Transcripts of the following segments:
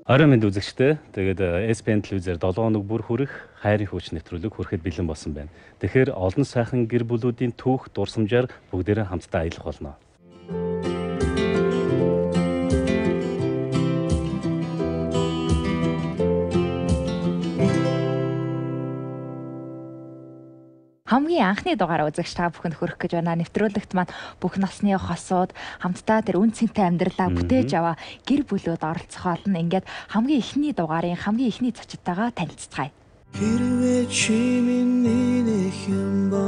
Орой мэнд үзэгчтэй. Тэгээд SPN телевизээр 7 хоног бүр хүрэх хайрын хууч нэвтрүүлэг хүрэхэд бэлэн болсон байна. Тэгэхээр олон сайхан гэр бүлүүдийн түүх дурсамжаар бүгдээрээ хамтдаа аялах болно. Хамгийн анхны дугаараа үзэгч та бүхэнд хүргэх гэж байна. Нэвтрүүлэгт маань бүх насны хосууд хамтдаа тэр үн цэнтэй амьдралаа бүтээж аваа гэр бүлүүд оролцох болно. Ингээд хамгийн ихний дугаарын хамгийн ихний зочдтойгоо танилццгаая. Хэрвээ чи миний нэх юм бол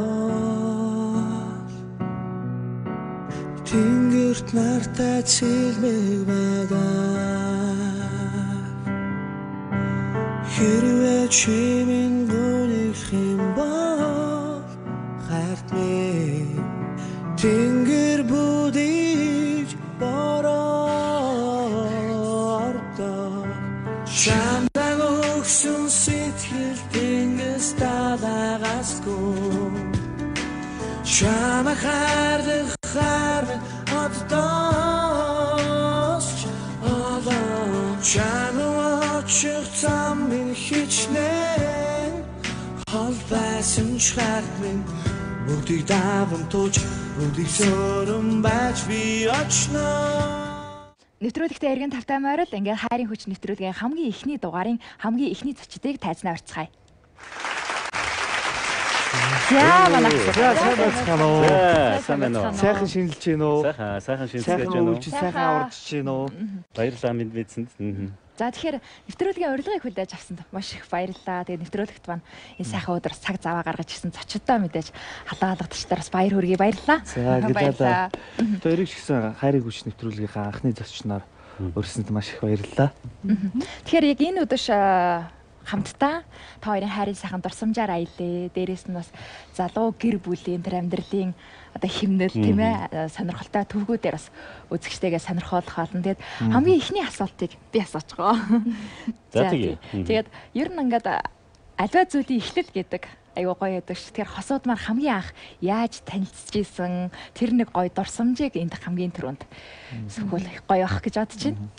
тэнгэрт нартай цэлмэг байгаа. Хэрвээ чи минь гонх юм бол тэнгэр бүдиж бороо шамдаг өгсөн сэтгэл тэнгис далаагасгүй чамаа харлах хармын оддоос чамаа очих зам минь хичнээн хол байсан чхартмын бүгдийг давамтууч бүгдийг сөрөн байж би очноо. Нэвтрүүлэгтээ эргэн тавтай морил ингээд хайрын хүч нэвтрүүлгийн хамгийн ихний дугаарын хамгийн ихний зочдыг тайзнаа орцгаая. Яа манай. Сайхан шинэлж гин үү? Сайхан шинэлж гин үү? Сайхан аварч гин үү? Баярлалаа минь мэдсэнд. За тэгэхээр нэвтрүүлгийн урилгыг хүлээж авсанд маш их баярлалаа. Тэгээд нэвтрүүлэгт маань энэ сайхан өдөр цаг заваа гаргаж ирсэн зочдтой мэдээж халаалгадагчдаар бас баяр хүргэе баярлалаа. За баярлалаа. Тэрийг ч гэсэн хайрын хүч нэвтрүүлгийнхаа анхны зочноор өрсөнд маш их баярлалаа. Тэгэхээр яг энэ өдөр хамтдаа та хоёрын хайрын сайхан дурсамжаар аялээ. Дээрээс нь бас залуу гэр бүлийн тэр амьдралын одоо химнэл тийм ээ сонирхолтой төвгүүдээр бас үзэгчтэйгээ сонирхолох болно. Тэгээд хамгийн ихний асуултыг би асууж байгаа. За тэгээд ер нь ингээд альва зүйлийн эхлэл гэдэг айгуу гоё байдаг ш. Тэгэхээр хосуудмаар хамгийн анх яаж танилцж исэн тэр нэг гоё дурсамжийг энд хамгийн түрүүнд зөвхөн их гоё авах гэж бодож байна.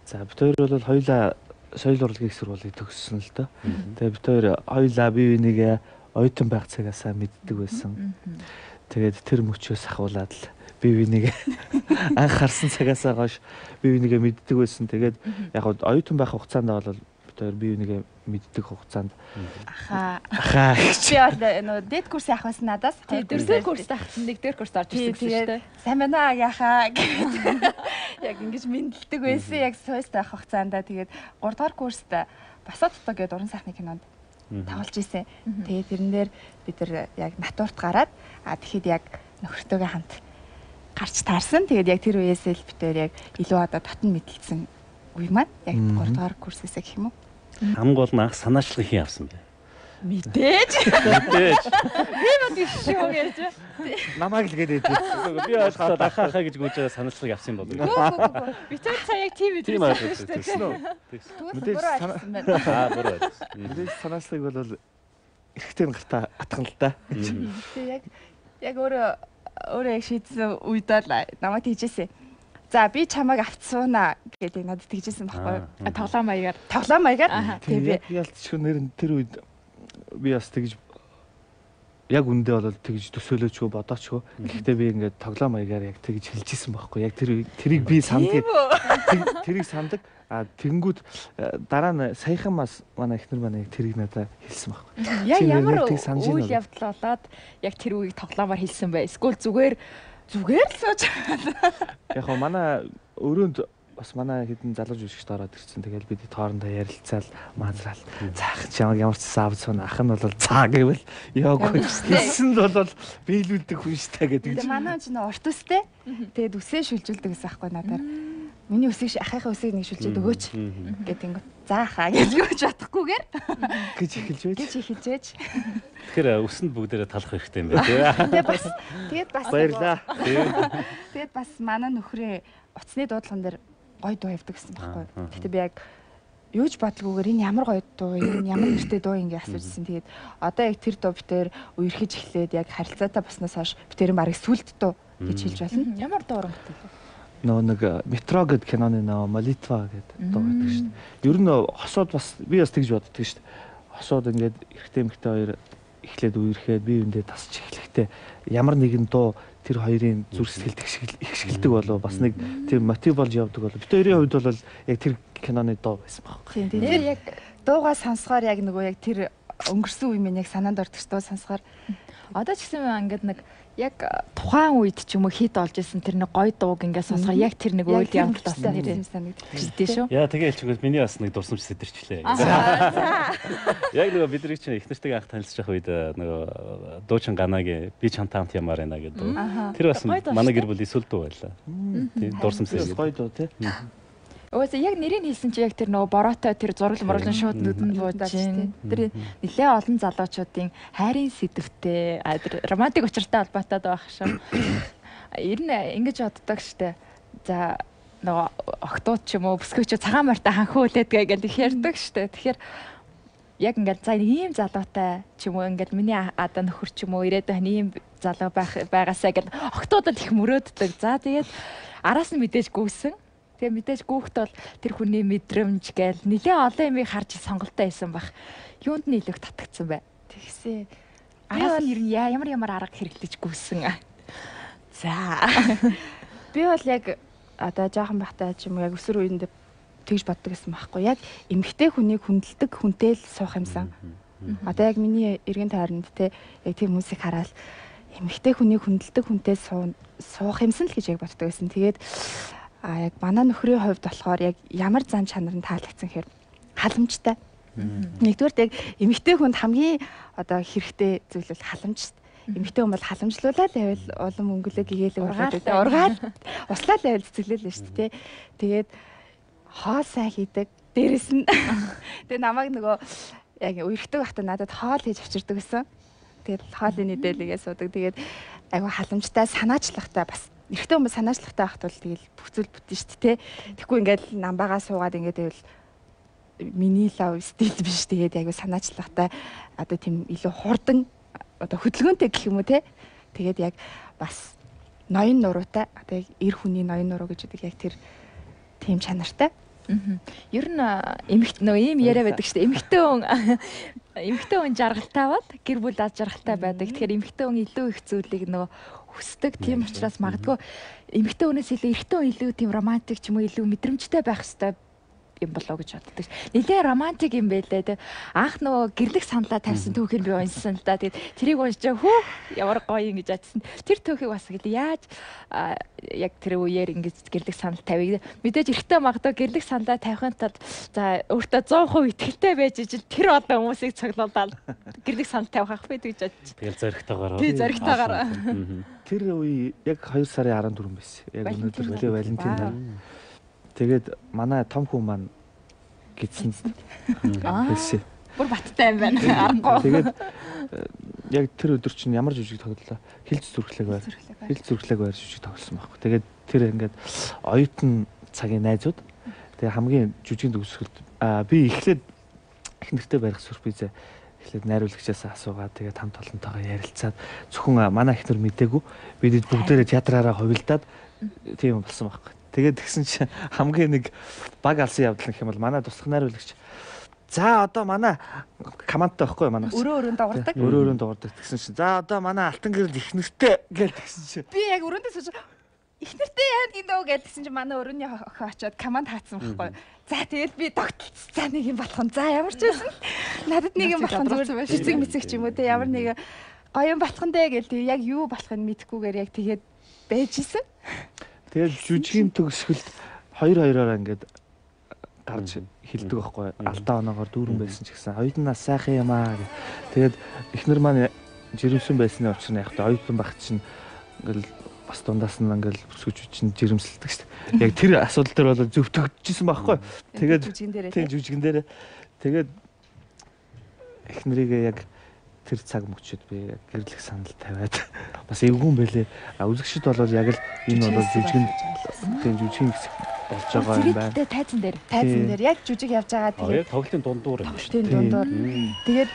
За бид хоёр бол хоёулаа соёл урлагийн сургуулийг төгссөн л доо. Тэгээ бид хоёр хоёулаа бие бинийгээ оюутан байх цагаасаа мэддэг байсан. Тэгээд тэр мөчөөс ахуулаад л бие бинийгээ анх харсан цагаасаа хойш бие бинийгээ мэддэг байсан. Тэгээд яг оюутан байх хугацаанд бол бид хоёр бие бинийгээ мэддэг хугацаанд ахаа би нөө дэд курс явах байсан надаас. Дөрөвдүгээр курст ахсан нэгдүгээр курст орж ирсэн шүү дээ. Сайн байна яхаа гэдэг. Яг ингэж мэдлдэг байсан. Яг сойст байх хугацаанд тэгээд 3 дугаар курст Басаатто гэдэг уран сайхны кинонд тоглож ирсэн. Тэгээд тэрэн дээр бид нар яг натурт гараад тэгэхэд яг нөхөртөөгөө хамт гарч таарсан. Тэгээд яг тэр үеэс л бид нар яг илүү одоо татан мэдлсэн үе маань яг 3 дугаар курсээс гэх юм уу? Хамгийн гол нь анх санаачлах их явсан бэ. Мэдээж. Би мод шүү гэж. Намайг л гэдэг. Би ойлгоод ахаахаа гэж гүйж байгаа санаачлах явсан болов. Би тэр цаа яг тийм тийм ойлгосон. Мэдээж санаачлахыг бол эрэгтэй гартаа атгана л да. Тэг яг өөрөө яг шийдсэн үед л намайг тийжээсэ. За би чамайг авцсуунаа гэдэг надад тэгжсэн байхгүй. Тоглоом маягаар. Тэг би ялцчихгүй нэр нь тэр үед би бас тэгж яг үндэ бол тэгж төсөөлөөчгүй бодоочгүй. Гэхдээ би ингээд тоглоом маягаар яг тэгж хэлжсэн байхгүй. Яг тэрийг би санддаг. Тэрийг санддаг. Тэнгүүд дараа нь саяхан бас манай эхнэр манай яг тэрийг надад хэлсэн байхгүй. Яг ямар үйл явдал болоод яг тэр үеийг тоглоомоор хэлсэн бай. Эсвэл зүгээр л сууж. Яг хоо манай өрөөнд бас манай хэдэн залууж үсгэж ороод ирсэн. Тэгэл бид хоорондоо ярилцаал маазраал. Заах ч ямар ч сав цун ах нь бол цаа гэвэл яваагүй. Хэлсэн л бол биелүүлдэг хүн штэй гэдэг. Манай ч нөө урт үстэй. Тэгээд үсээ шүлжүүлдэг гэсэн байхгүй надаар. Миний үсийг ахыхаа үсийг нэг шүлжээд өгөөч гэдэг. Заахаа гэж өгч чадахгүйгээр гэж эхэлж байж. Тэгэхээр үсэнд бүгдээрээ талах хэрэгтэй юм байна. Тэгээд бас баярлаа. Тэгээд бас манай нөхрөө утасны дуудлаган дээр гоё дуу явдаг гэсэн байхгүй. Гэтэ би яг юуж бодлгүйгээр энэ ямар гоё дуу, энэ ямар нэртэй дуу ингэ асуужсэн. Тэгээд одоо яг тэр дуу битээр үерхэж эхлээд яг харилцаатай болсноос хойш битээр барыг сүлд дуу гэж хэлж байна. Ямар дуу уран бүтээл вэ? нэг метро гэдэг киноны молитва гэдэг дуу байдаг шүү дээ. Ер нь хосоод бас би бас тэгж боддог шүү дээ. Хосоод ингээд эрэгтэй эмэгтэй хоёр эхлээд үерхэд бие биендээ тасч эхлэхдээ ямар нэгэн дуу тэр хоёрын зүрх сэтгэлд ихшгэлдэг болов бас нэг тийм мотив болж явдаг болов. Бид хоёрын хувьд бол яг тэр киноны дуу байсан байхгүй. Тийм тийм. Яг дуугаа сонсохоор яг нөгөө яг тэр өнгөрсөн үе минь яг санаанд ордог шүү дээ сонсохоор. Одоо ч гэсэн ингээд нэг яг тухайн үед ч юм уу хит олж исэн тэр нэг гоё дууг ингээд сонсохоор яг тэр нэг үйл явдал болсон тэр санагддаг шүү. Яа тэгээ хэлчихвэл миний бас нэг дурсамж сэтэрчлээ. Яг нөгөө бид нар чинь их нэртэйг анх танилцж байх үед нөгөө дуучин ганагийн би чамтаамт ямар байна гэдэг. Тэр бас манай гэр бүлийн сүл дуу байлаа. Тийм дурсамж сэтэр. Гоё дуу тий. Өөсөө яг нэрийг хэлсэн чи яг тэр нөгөө бороотой тэр зураг морлон шууд нүдэнд бууж чинь. Тэр нэлээ олон залуучуудын хайрын сэдвтэй романтик учиртай холбоотой байх шээ. Ер нь ингэж боддог штэ. За нөгөө охтууд ч юм уу бүсгүйч цагаан морьтой ханхуу үлээдгээ гэж ярьдаг штэ. Тэгэхээр яг ингээд за ийм залуутай ч юм уу ингээд миний адаа нөхөр ч юм уу ирээдүйн ийм залуу байгаасаа гэд охтуудад их мөрөөддөг. За тэгээд араас нь мэдээж гүйсэн. Тэгээ мэдээж гүүхт бол тэр хүний мэдрэмж гээл нэлээ олон юмыг харж сонголтоо хийсэн байх. Юунд нь илүү татагдсан бай. Тэгсээ араас нь ямар арга хэрэглэж гүйсэн. За. Би бол яг одоо жоохон бахтай ч юм уу яг өсвөр үеинд тэгж боддог гэсэн байхгүй. Яг эмэгтэй хүнийг хүндэлдэг хүнтэй л суух юмсан. Одоо яг миний эргэн тойронд те яг тийм хүмүүсийг хараад эмэгтэй хүнийг хүндэлдэг хүнтэй суух юмсан л гэж яг боддог гэсэн. Тэгээд яг манай нөхрийн хувьд болохоор яг ямар зан чанар нь таалагдсан хэрэг халамжтай. Нэгдүгээр яг эмэгтэй хүнд хамгийн одоо хэрэгтэй зүйл бол халамж шүү дээ. Эмэгтэй хүн бол халамжлуулаад байвал улам өнгөлөө гэгээлэг ургаад услаад байвал цэцэглэл нь шүү дээ. Тэгээд хоол сайн хийдэг. Дээрэс нь тэгээ намайг нөгөө яг үерхдэг байхдаа надад хоол хийж авчирдаг гэсэн. Тэгээд хоолны мэдээлэлгээ суудаг. Тэгээд айгу халамжтай санаачлагтай бас эрэгтэй хүмүүс санаачлагтай байхад бол тэгэл бүх зүйл бүтэн шүү дээ. Тэгэхгүй ингээд намбагаа суугаад ингээд байвал миний лав стил биш. Тэгээд айгу санаачлагтай одоо тийм илүү хурдан одоо хөдөлгөөнтэй гэх юм уу те. Тэгээд яг бас ноён нуруутай одоо яг эр хүний ноён нуруу гэж үүдэг яг тэр тийм чанартай. Ер нь эмэгтэй нөө ийм яриа байдаг шүү дээ. Эмэгтэй хүн жаргалтай бод гэр бүл аз жаргалтай байдаг. Тэгэхээр эмэгтэй хүн илүү их зүйлийг нөө хүсдэг. Тийм учраас магадгүй эмэгтэй хүнээс илүү эрэгтэй хүн илүү тийм романтик ч юм уу илүү мэдрэмжтэй байх хэрэгтэй юм болоо гэж боддог. Нилээ романтик юм байлээ. Анх нөгөө гэрлэх саналаа тавьсан түүхийг би уншсан л да. Тэгээд тэрийг уншчаа ямар гоё юм гэж бодсон. Тэр түүхийг бас гэдэг яаж яг тэр үеэр ингэж гэрлэх санал тавиг. Мэдээж эрэгтэй магадгүй гэрлэх саналаа тавихын тулд за өөртөө 100% итгэлтэй байж ижил тэр одоо хүмүүсийг цогнуулаад гэрлэх санал тавих ах бэ гэж бодчих. Тэгэл зоригтойгоор. Тий зоригтойгоор. Тэр үе яг 2 сарын 14 байсан. Яг өнөөдөр Валентин. Тэгээд манай том хүн маань гидсэн хэлсэн. Бүр баттай юм байна. Аргагүй. Тэгээд яг тэр өдөр чинь ямар жүжиг тоглолоо? Хилж зүрхлэг байр. Хилж зүрхлэг байр жүжиг тоглосон байхгүй. Тэгээд тэр ингээд оюутан цагийн найзууд тэгээд хамгийн жүжигийн төгсгөлд би эхлээд их нэртэй барих сюрпризээ эхлээд найруулагчаас асуугаад тэгээд хамт олонтойгоо ярилцаад зөвхөн манай ихнэр мдээгүй бид бүгдээрээ театраараа хувилдаад тийм болсон байхгүй. Тэгээд тэгсэн чинь хамгийн нэг баг алсан явдал гэх юм бол манай туслах найруулагч за одоо манай командтай байхгүй манай өрөө дуурдаг. Өрөө дуурдаг тэгсэн чинь за одоо манай алтан гэрэл их нэртэй гэж тэгсэн чинь би яг өрөөндөө сууж их нэртэй яа гинөө гэж тэгсэн чинь манай өрөөний охин очиод команд хаацсан байхгүй. За тэгэл би тогтолцсон. За нэг юм болох. За ямар ч байсан надад нэг юм болох зүгээр хэцэг мэцэг ч юм уу те ямар нэг гоё юм болох нэ гэл тэг яг юу болохыг мэдэхгүйгээр яг тэгээд байж исэн. Тэгэл жүжигийн төгсгөлд 2-2-оор ингээд гарч хилдэг байхгүй. Алдаа оноогоор дүүрэн байсан ч гэсэн оюутнаас сайхан юм аа гэх. Тэгээд эхнэр маань жирэмсэн байсны учраас яг та оюутан байх чинь ингээл бас дундаас нь ингээл бүсгүүч чинь жирэмсэлдэг шүү дээ. Яг тэр асуудал дээр бол зөвтөгжижсэн байхгүй. Тэгээд тийм жүжигэн дээр тэгээд эхнэрийгээ яг тэр цаг мөчөд би гэрлэх санал тавиад бас эвгүй юм бэлээ. Үзэгчд бол яг л энэ бол жүжигэн тийм жүжигэн хэсэг болж байгаа юм байна. Тайзан дээр яг жүжиг явж байгаа тэгээд тоглолтын дундуур юм. Тоглолтын дундуур. Тэгээд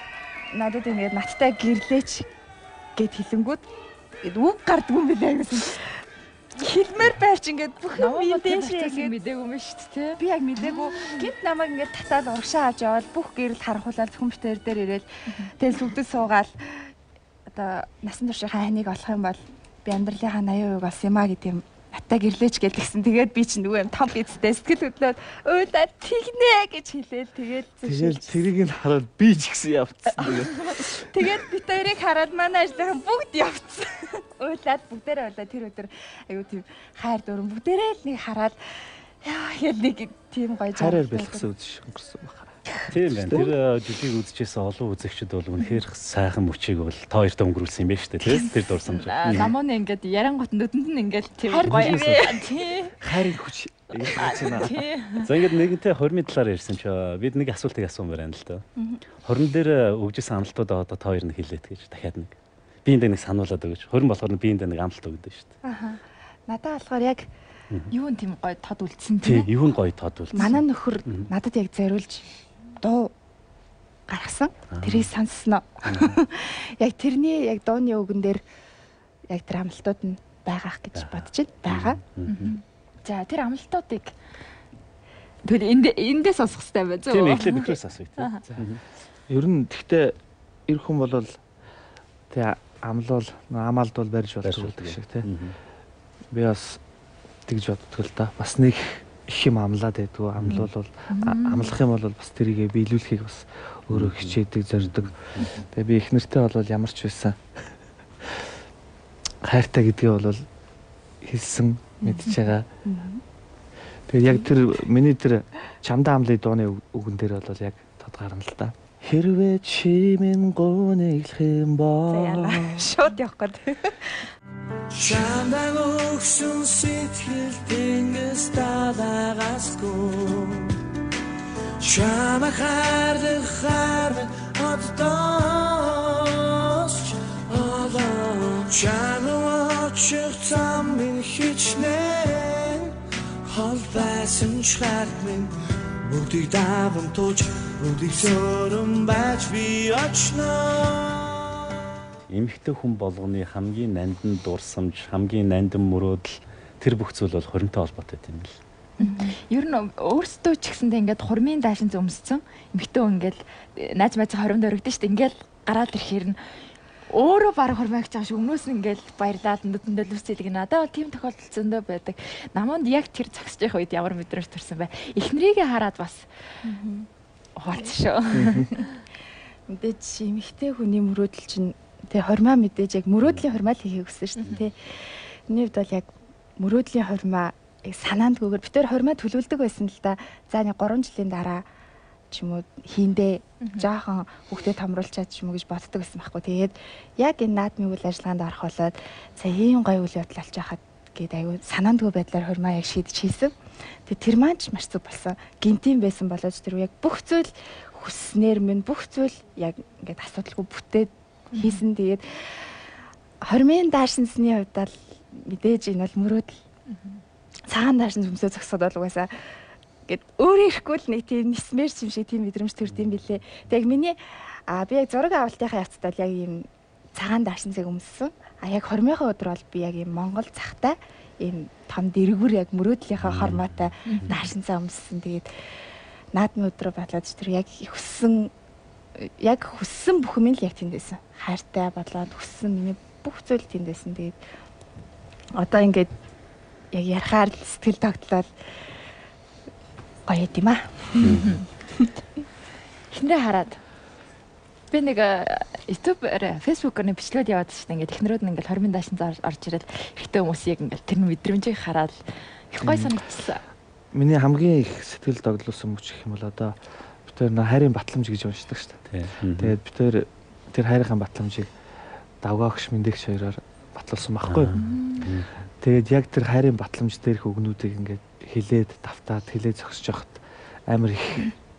надад ингээд наттай гэрлээч гэд хэлэнгүүд үг гардгүй юм билээ гэсэн. Хилмээр байрч ингээд бүх юм дээшээ мэдээгүй юм шүү дээ. Би яг мэдээгүй. Гинт намайг ингээд татаад урагшаа авч яваад бүх гэрэл харанхуулаад компьютер дээр ирээд тэгэл сүгдэд суугаал одоо насан туршийнхаа ханыг олох юм бол би амьдралынхаа 80% болсон юм а гэдэг юм атаа гэрлээч гэлтгсэн. Тэгээд би ч нөгөө юм том бицтэй сэтгэл хөдлөөд өөдөө тэгнэ гэж хэлээл тэгээд тэрийг нь хараад би ч гэсэн явцсан. Тэгээд би тэрийг хараад манай ажлынхан бүгд явцсан. Өөдлаад бүгдээрээ болоо тэр өдөр аюу тийм хайр дуран бүгдээрээ л нэг хараад яа нэг тийм гоё хайраар бэлтгэсэн үзэж өнгөрсөн байна. Тийм байна. Тэр жүжиг үзчихсэн олон үзэгчд бол үнэхээр сайхан мөчийг бол та хоёрт өнгөрүүлсэн юм байна шүү дээ. Тэр дурсамж. Намууны ингээд ярангуут нүдэнд нь ингээд тийм гоё юм. Хайрын хүч ирсэн. За ингээд нэгэнтээ хормын талаар ярьсан ч бид нэг асуултыг асуумаар байна л да. Хорн дээр өгжсэн амлалтуудаа одоо та хоёр нь хэлээд гэж дахиад нэг биендээ нэг сануулад өгөөч. Хорн болохоор биендээ нэг амлалт өгдөө шүү дээ. Аха. Надад болохоор яг юу нь тийм гоё тод үлдсэн тийм. Юу нь гоё тод үлдсэн. Манай нөхөр надад яг зориулж дуу гаргасан. Тэрийг сонссноо. Яг тэрний яг дууны үгэн дээр яг тэр амлалтууд нь байгаах гэж бодож байна. За тэр амлалтуудыг тэр эндээ сонсох хэрэгтэй байна. Тийм эхлээд нөхрөөс асууя. Ер нь гэхдээ эр хүн бол тэг амлал амаалд бол барьж болдог шиг тийм. Би бас тэгж боддог л да. Бас нэг их юм амлаад байдгүй амлал бол амлах юм бол бас тэрийгэ биелүүлэхийг бас өөрөө хичээдэг зорддог. Тэгээ би их нэртэй бол ямар ч байсан хайртай гэдгээ бол хэлсэн мэдж байгаа. Тэгээ яг тэр миний тэр чамдаа амлын дууны үгэн дээр бол яг тод гарна л да. Хэрвээ чи минь гонеглох юм бол шууд явах гээд. Чамайг өгсөн сэтгэл тэнгис далагасгүй Чамайг харлах одоос Алаа чамайг очих зам минь хичнээн Хол байсан ч харт минь бүгдийг давамтууч бүгдийг сөрөн байж би очноо Эмэгтэй хүн болгоны хамгийн нандин дурсамж, хамгийн нандин мөрөөдөл тэр бүх зүйл бол хоринтой холбоотой юм л. Ер нь өөрсдөө ч гэсэндээ ингээд хурмын даашин зөмссөн эмэгтэй хүн ингээд найз майз хоримд өргөдөн шүү дээ. Ингээд гараад ирэхээр нь өөрөө баг хурмайгч байгаа шүү. Өмнөөс нь ингээд баярлаад нүдэндээ лүсцэлэг надад тийм тохиолдол зөндөө байдаг. Намуунд яг тэр зогсож байх үед ямар мэдрэмж төрсэн бай. Эхнэрийгээ хараад бас ухаалц шүү. Мэдээж эмэгтэй хүний мөрөөдөл чинь тэгээ хормоо мэдээж яг мөрөөдлийн хормоо л хийхийг хүссэн шүү дээ. Миний хувьд бол яг мөрөөдлийн хормоо санаандгүйгээр бид тээр хормоо төлөвлөдөг байсан л да. За нэг 3 жилийн дараа ч юм уу хийндээ жаахан хүүхдэд томруулчаад ч юм уу гэж боддог байсан байхгүй. Тэгээд яг энэ наадмын үйл ажиллагаанд орох болоод за ийм гоё үйл явдал болж байхад гээд аюу санаандгүй байдлаар хормоо яг шийдэж хийсэн. Тэгээд тэр маань ч маш зүг болсон. Гинтийн байсан болоод тэр яг бүх зүйл хүснээр минь бүх зүйл яг ингээд асуудалгүй бүтээд хийсэн. Тэгээд хормын даашинсны хувьд л мэдээж энэ бол мөрөөдөл. Цагаан даашин зүмсөө зогсоод бол угаасаа гэд өөрөө ирэхгүй л нэг тийм нисмэр юм шиг тийм мэдрэмж төрдөм билээ. Тэг миний би яг зураг авалтынхаа явцдаа л яг ийм цагаан даашинсыг өмссөн. Яг хормынхаа өдөр бол би яг ийм Монгол цахтай ийм том дэргүр яг мөрөөдлийнхаа хормоотой даашинсаа өмссөн. Тэгээд наадмын өдрөө бодлоод тэр яг хүссэн бүх юм л яг тэнд байсан. Хайртай бодлоод хүссэн миний бүх зүйл тэнд байсан. Тэгээд одоо ингээд яг ярахаар сэтгэл тогтлол гоё юм аа. Эхнэрээ хараад би нэг YouTube-ээр Facebook-оор бичлэг яваад шүү дээ. Ингээд эхнэрүүд нь ингээд хормын даашин орж ирэл ихтэй хүмүүсийг ингээд тэр мэдрэмжийг хараад их гоё санагдсан. Миний хамгийн их сэтгэл тогтлуулсан мөч гэх юм бол одоо бид нар хайрын батламж гэж уншдаг шүү дээ. Тэгээд бид тэр хайрын батламжийг давгаагч мэндэгч хоёроор батлуулсан байхгүй. Тэгээд яг тэр хайрын батламж дээрх үгнүүдийг ингээд хилээд тавтаад хилээд зогсож явахад амар их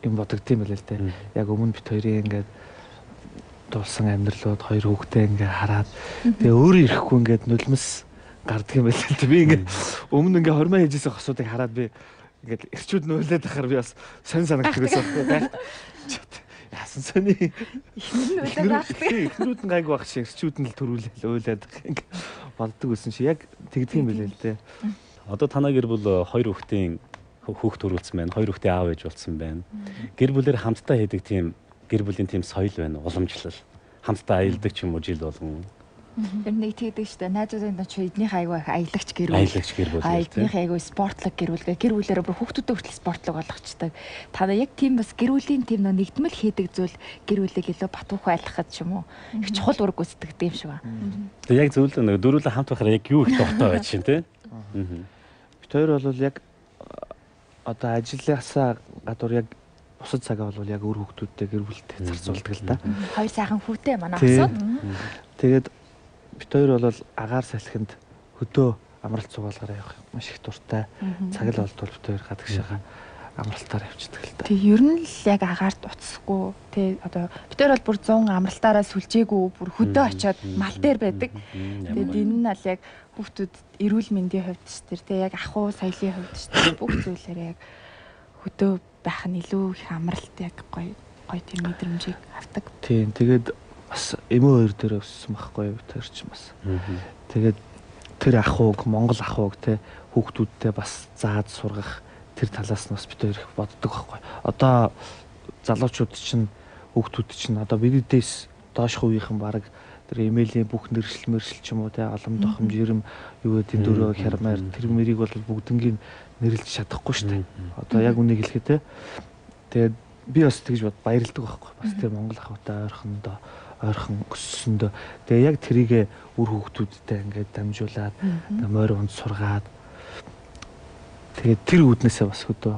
юм бодогдсон байлээ л дээ. Яг өмнө бид хоёрын ингээд дуулсан амьдралууд хоёр хүүхдээ ингээд хараад тэгээ өөрөө ирэхгүй ингээд нулимс гардаг юм байлээ л дээ. Би ингээд өмнө ингээд хормоо хийжсэн хосуудыг хараад би ингээд эрчүүд нүүлээд байхаар би бас сонь санагддаг байсан. Яасан сони. Эхнүүд нь гайг баг шиг эрчүүд нь л төрүүлээл уйлаад байх ингээд болдог гэсэн чи яг тэгдэг юм билээ л дээ. Одоо танаа гэр бүл 2 хүүхдийн хүүхд төрүүлсэн байна. 2 хүүхдийн аав ээж болсон байна. Гэр бүлээр хамтдаа хийдэг тийм гэр бүлийн тийм соёл байна. Уламжлал. Хамтдаа аялдаг ч юм уу жил болгон. Тэр нэг тэгдэг шүү дээ. Найзуудын ч эднийх аягүй аялагч гэр бүл. Аялагч гэр бүл. Эднийх аягүй спортлог гэр бүл. Гэр бүлээрээ бүр хүүхдүүдэд хүртэл спортлог болгочдаг. Та яг тийм бас гэр бүлийн тийм нэгдмэл хийдэг зүйл гэр бүлийг илүү батуух байлгахад ч юм уу. Их чухал үүрэг гүйцэтгэдэг юм шиг байна. Тэгээ яг зөвлөө нэг дөрвөлээ хамт байхаар яг юу их дуртай байж шин тий. Бид хоёр бол яг одоо ажлаасаа гадуур яг бусад цагаа бол яг өөр хүүхдүүдтэй гэр бүлтэй зарцуулдаг л да. Хоёр сайхан хүүтэй манай хосод. Тэгээд бид хоёр бол агаар салхинд хөдөө амралт цугаалгаар явах маш их дуртай. Цаг л болтол бид хоёр гадагшаага амралтаар явчихдаг л да. Тэг ер нь л яг агаарт уцсахгүй. Тэг одоо бид хоёр бол бүр 100 амралтаараа сүлжээгүй бүр хөдөө очиод мал дээр байдаг. Тэгээд энэ нь л яг хүүхдүүд эрүүл мэндийн хувьд ч тэр яг ахуй соёлын хувьд ч тэр бүх зүйлээр яг хөдөө байх нь илүү их амралт яг гоё тийм мэдрэмжийг авдаг. Тийм тэгээд бас эмээ хоёр дээр өссөн байхгүй юу тэр чинь бас. Тэгээд тэр ахуйг Монгол ахуйг те хүүхдүүдтэй бас зааж сургах тэр талаас нь бас бид хоёр их боддог байхгүй. Одоо залуучууд чинь хүүхдүүд чинь одоо бидээс доошх үеийнхэн баг тэр эмээлийн бүх нэршил ч юм уу те олон тохом жирэм юу гэдэг дөрөв хярмаар тэр мэрийг бол бүгднгийн нэрлэж чадахгүй шүү дээ. Одоо яг үнийг хэлэхэд те тэгээд би бас тэгж бод баярлдаг байхгүй. Бас тэр Монгол ахуйтай ойрхон өссөндөө тэгээ яг тэрийгэ үр хүүхдүүдтэй ингээд дамжуулаад морь унд сургаад тэгээд тэр үүднээсээ бас хөдөө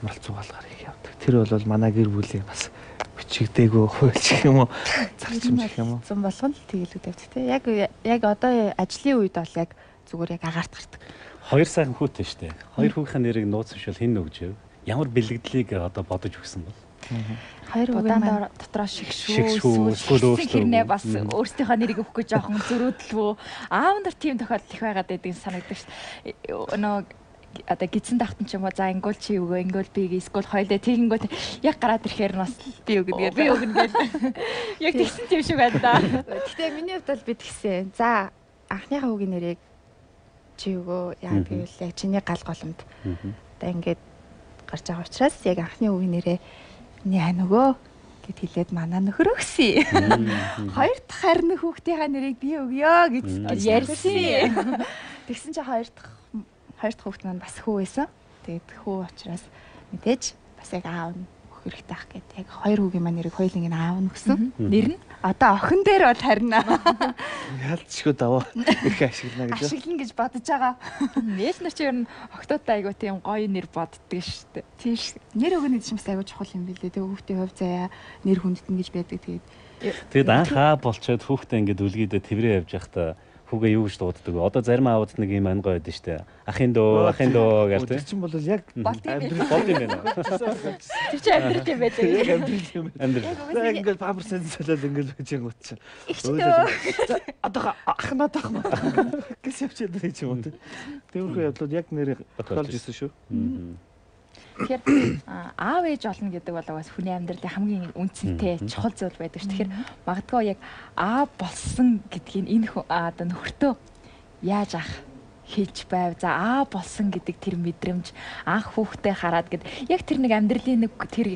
амралт цугаалгаар их явдаг. Тэр бол манай гэр бүлийн бас бичигдээгүй хуйлч юм уу зарчим гэх юм уу. Зам болгоно л тэгэлүүд тавьдаг те. Яг одоо ажлын үед бол яг зүгээр яг агаарт гардаг. 2 сайхан хүүтэй штэ. 2 хүүхийн нэрийг нууцшвал хэн нөгжөв? Ямар бэлгэдлийг одоо бодож өгсөн бол? 2 удаан дотроо шигшүү хэрнээ бас өөрсдийнхөө нэрийг өгөх гэж жоохон зөрөөдлөө. Аав нар тийм тохиолдол их байгаад байдгийг санагддаг шүү. Нөгөө одоо гидсэн тахтан ч юм уу за ингүүл чи өгөө ингүүл би эсвэл хоёлаа тэгэнгүүт яг гараад ирэхээр нас би өгнө гэдэг. Би өгнө гэдэг. Яг тэгсэн тийм шиг байна да. Гэхдээ миний хувьд бол би тэгсэн. За анхныхаа хүүгийн нэрийг чи өгөө яа гэвэл яг чиний гал голомд. Одоо ингээд гарч байгаа учраас яг анхны хүүгийн нэрээ яа нөгөө гэд хэлээд манай нөхөр өгсөн. Хоёр дахь харин хүүхдийнхаа нэрийг би өгөө гэж ярьсан. Тэгсэн чи хоёр дахь хүүхд маань бас хүү байсан. Тэгээд хүү учраас мэдээж бас яг аав нь өгөх хэрэгтэй ах гэдэг. Яг 2 хүүгийн маань нэрийг хоёуланг нь аав нь өгсөн. Нэр нь одоо охин дээр бол харина. Ялцшгүй даваа их ашиглана гэж. Ашиглана гэж бодож байгаа. Нээж нар чи ер нь октоотой айгуу тийм гоё нэр боддөг шүү дээ. Тийм шүү. Нэр өгнө гэж юмс айгуу чухал юм билээ. Тэгээ хүүхдийн хувь заяа нэр хүндэтнэ гэж байдаг. Тэгээд анх аа болчоод хүүхдээ ингээд үлгийдээ тэврээ явж байхдаа хүүгээ юу гэж дууддаг вэ? Одоо зарим аауд нэг юм ангой байдаг шүү дээ. Ахын дөө гэх тийм. Тэр чинь бол яг болд юм байна. Тэр чинь амьдрал юм байдаг. Яг амьдрал юм байна. Ингээд памперсэнд солиод ингээд байж байгаа юм чинь. Одоо ахнаа тахмаа гэж явчихад байж юм уу. Тэрхүү явдлууд яг нэр тохиолж ирсэн шүү. Тэгэхээр аав ээж олно гэдэг бол бас хүний амьдралын хамгийн үнцэнтэй чухал зүйл байдаг ш. Тэгэхээр магадгүй яг аав болсон гэдгийг энэ одоо нөхөртөө яаж ах хийж байв. За аав болсон гэдэг тэр мэдрэмж анх хүүхдээ хараад гэд яг тэр нэг амьдралын нэг тэр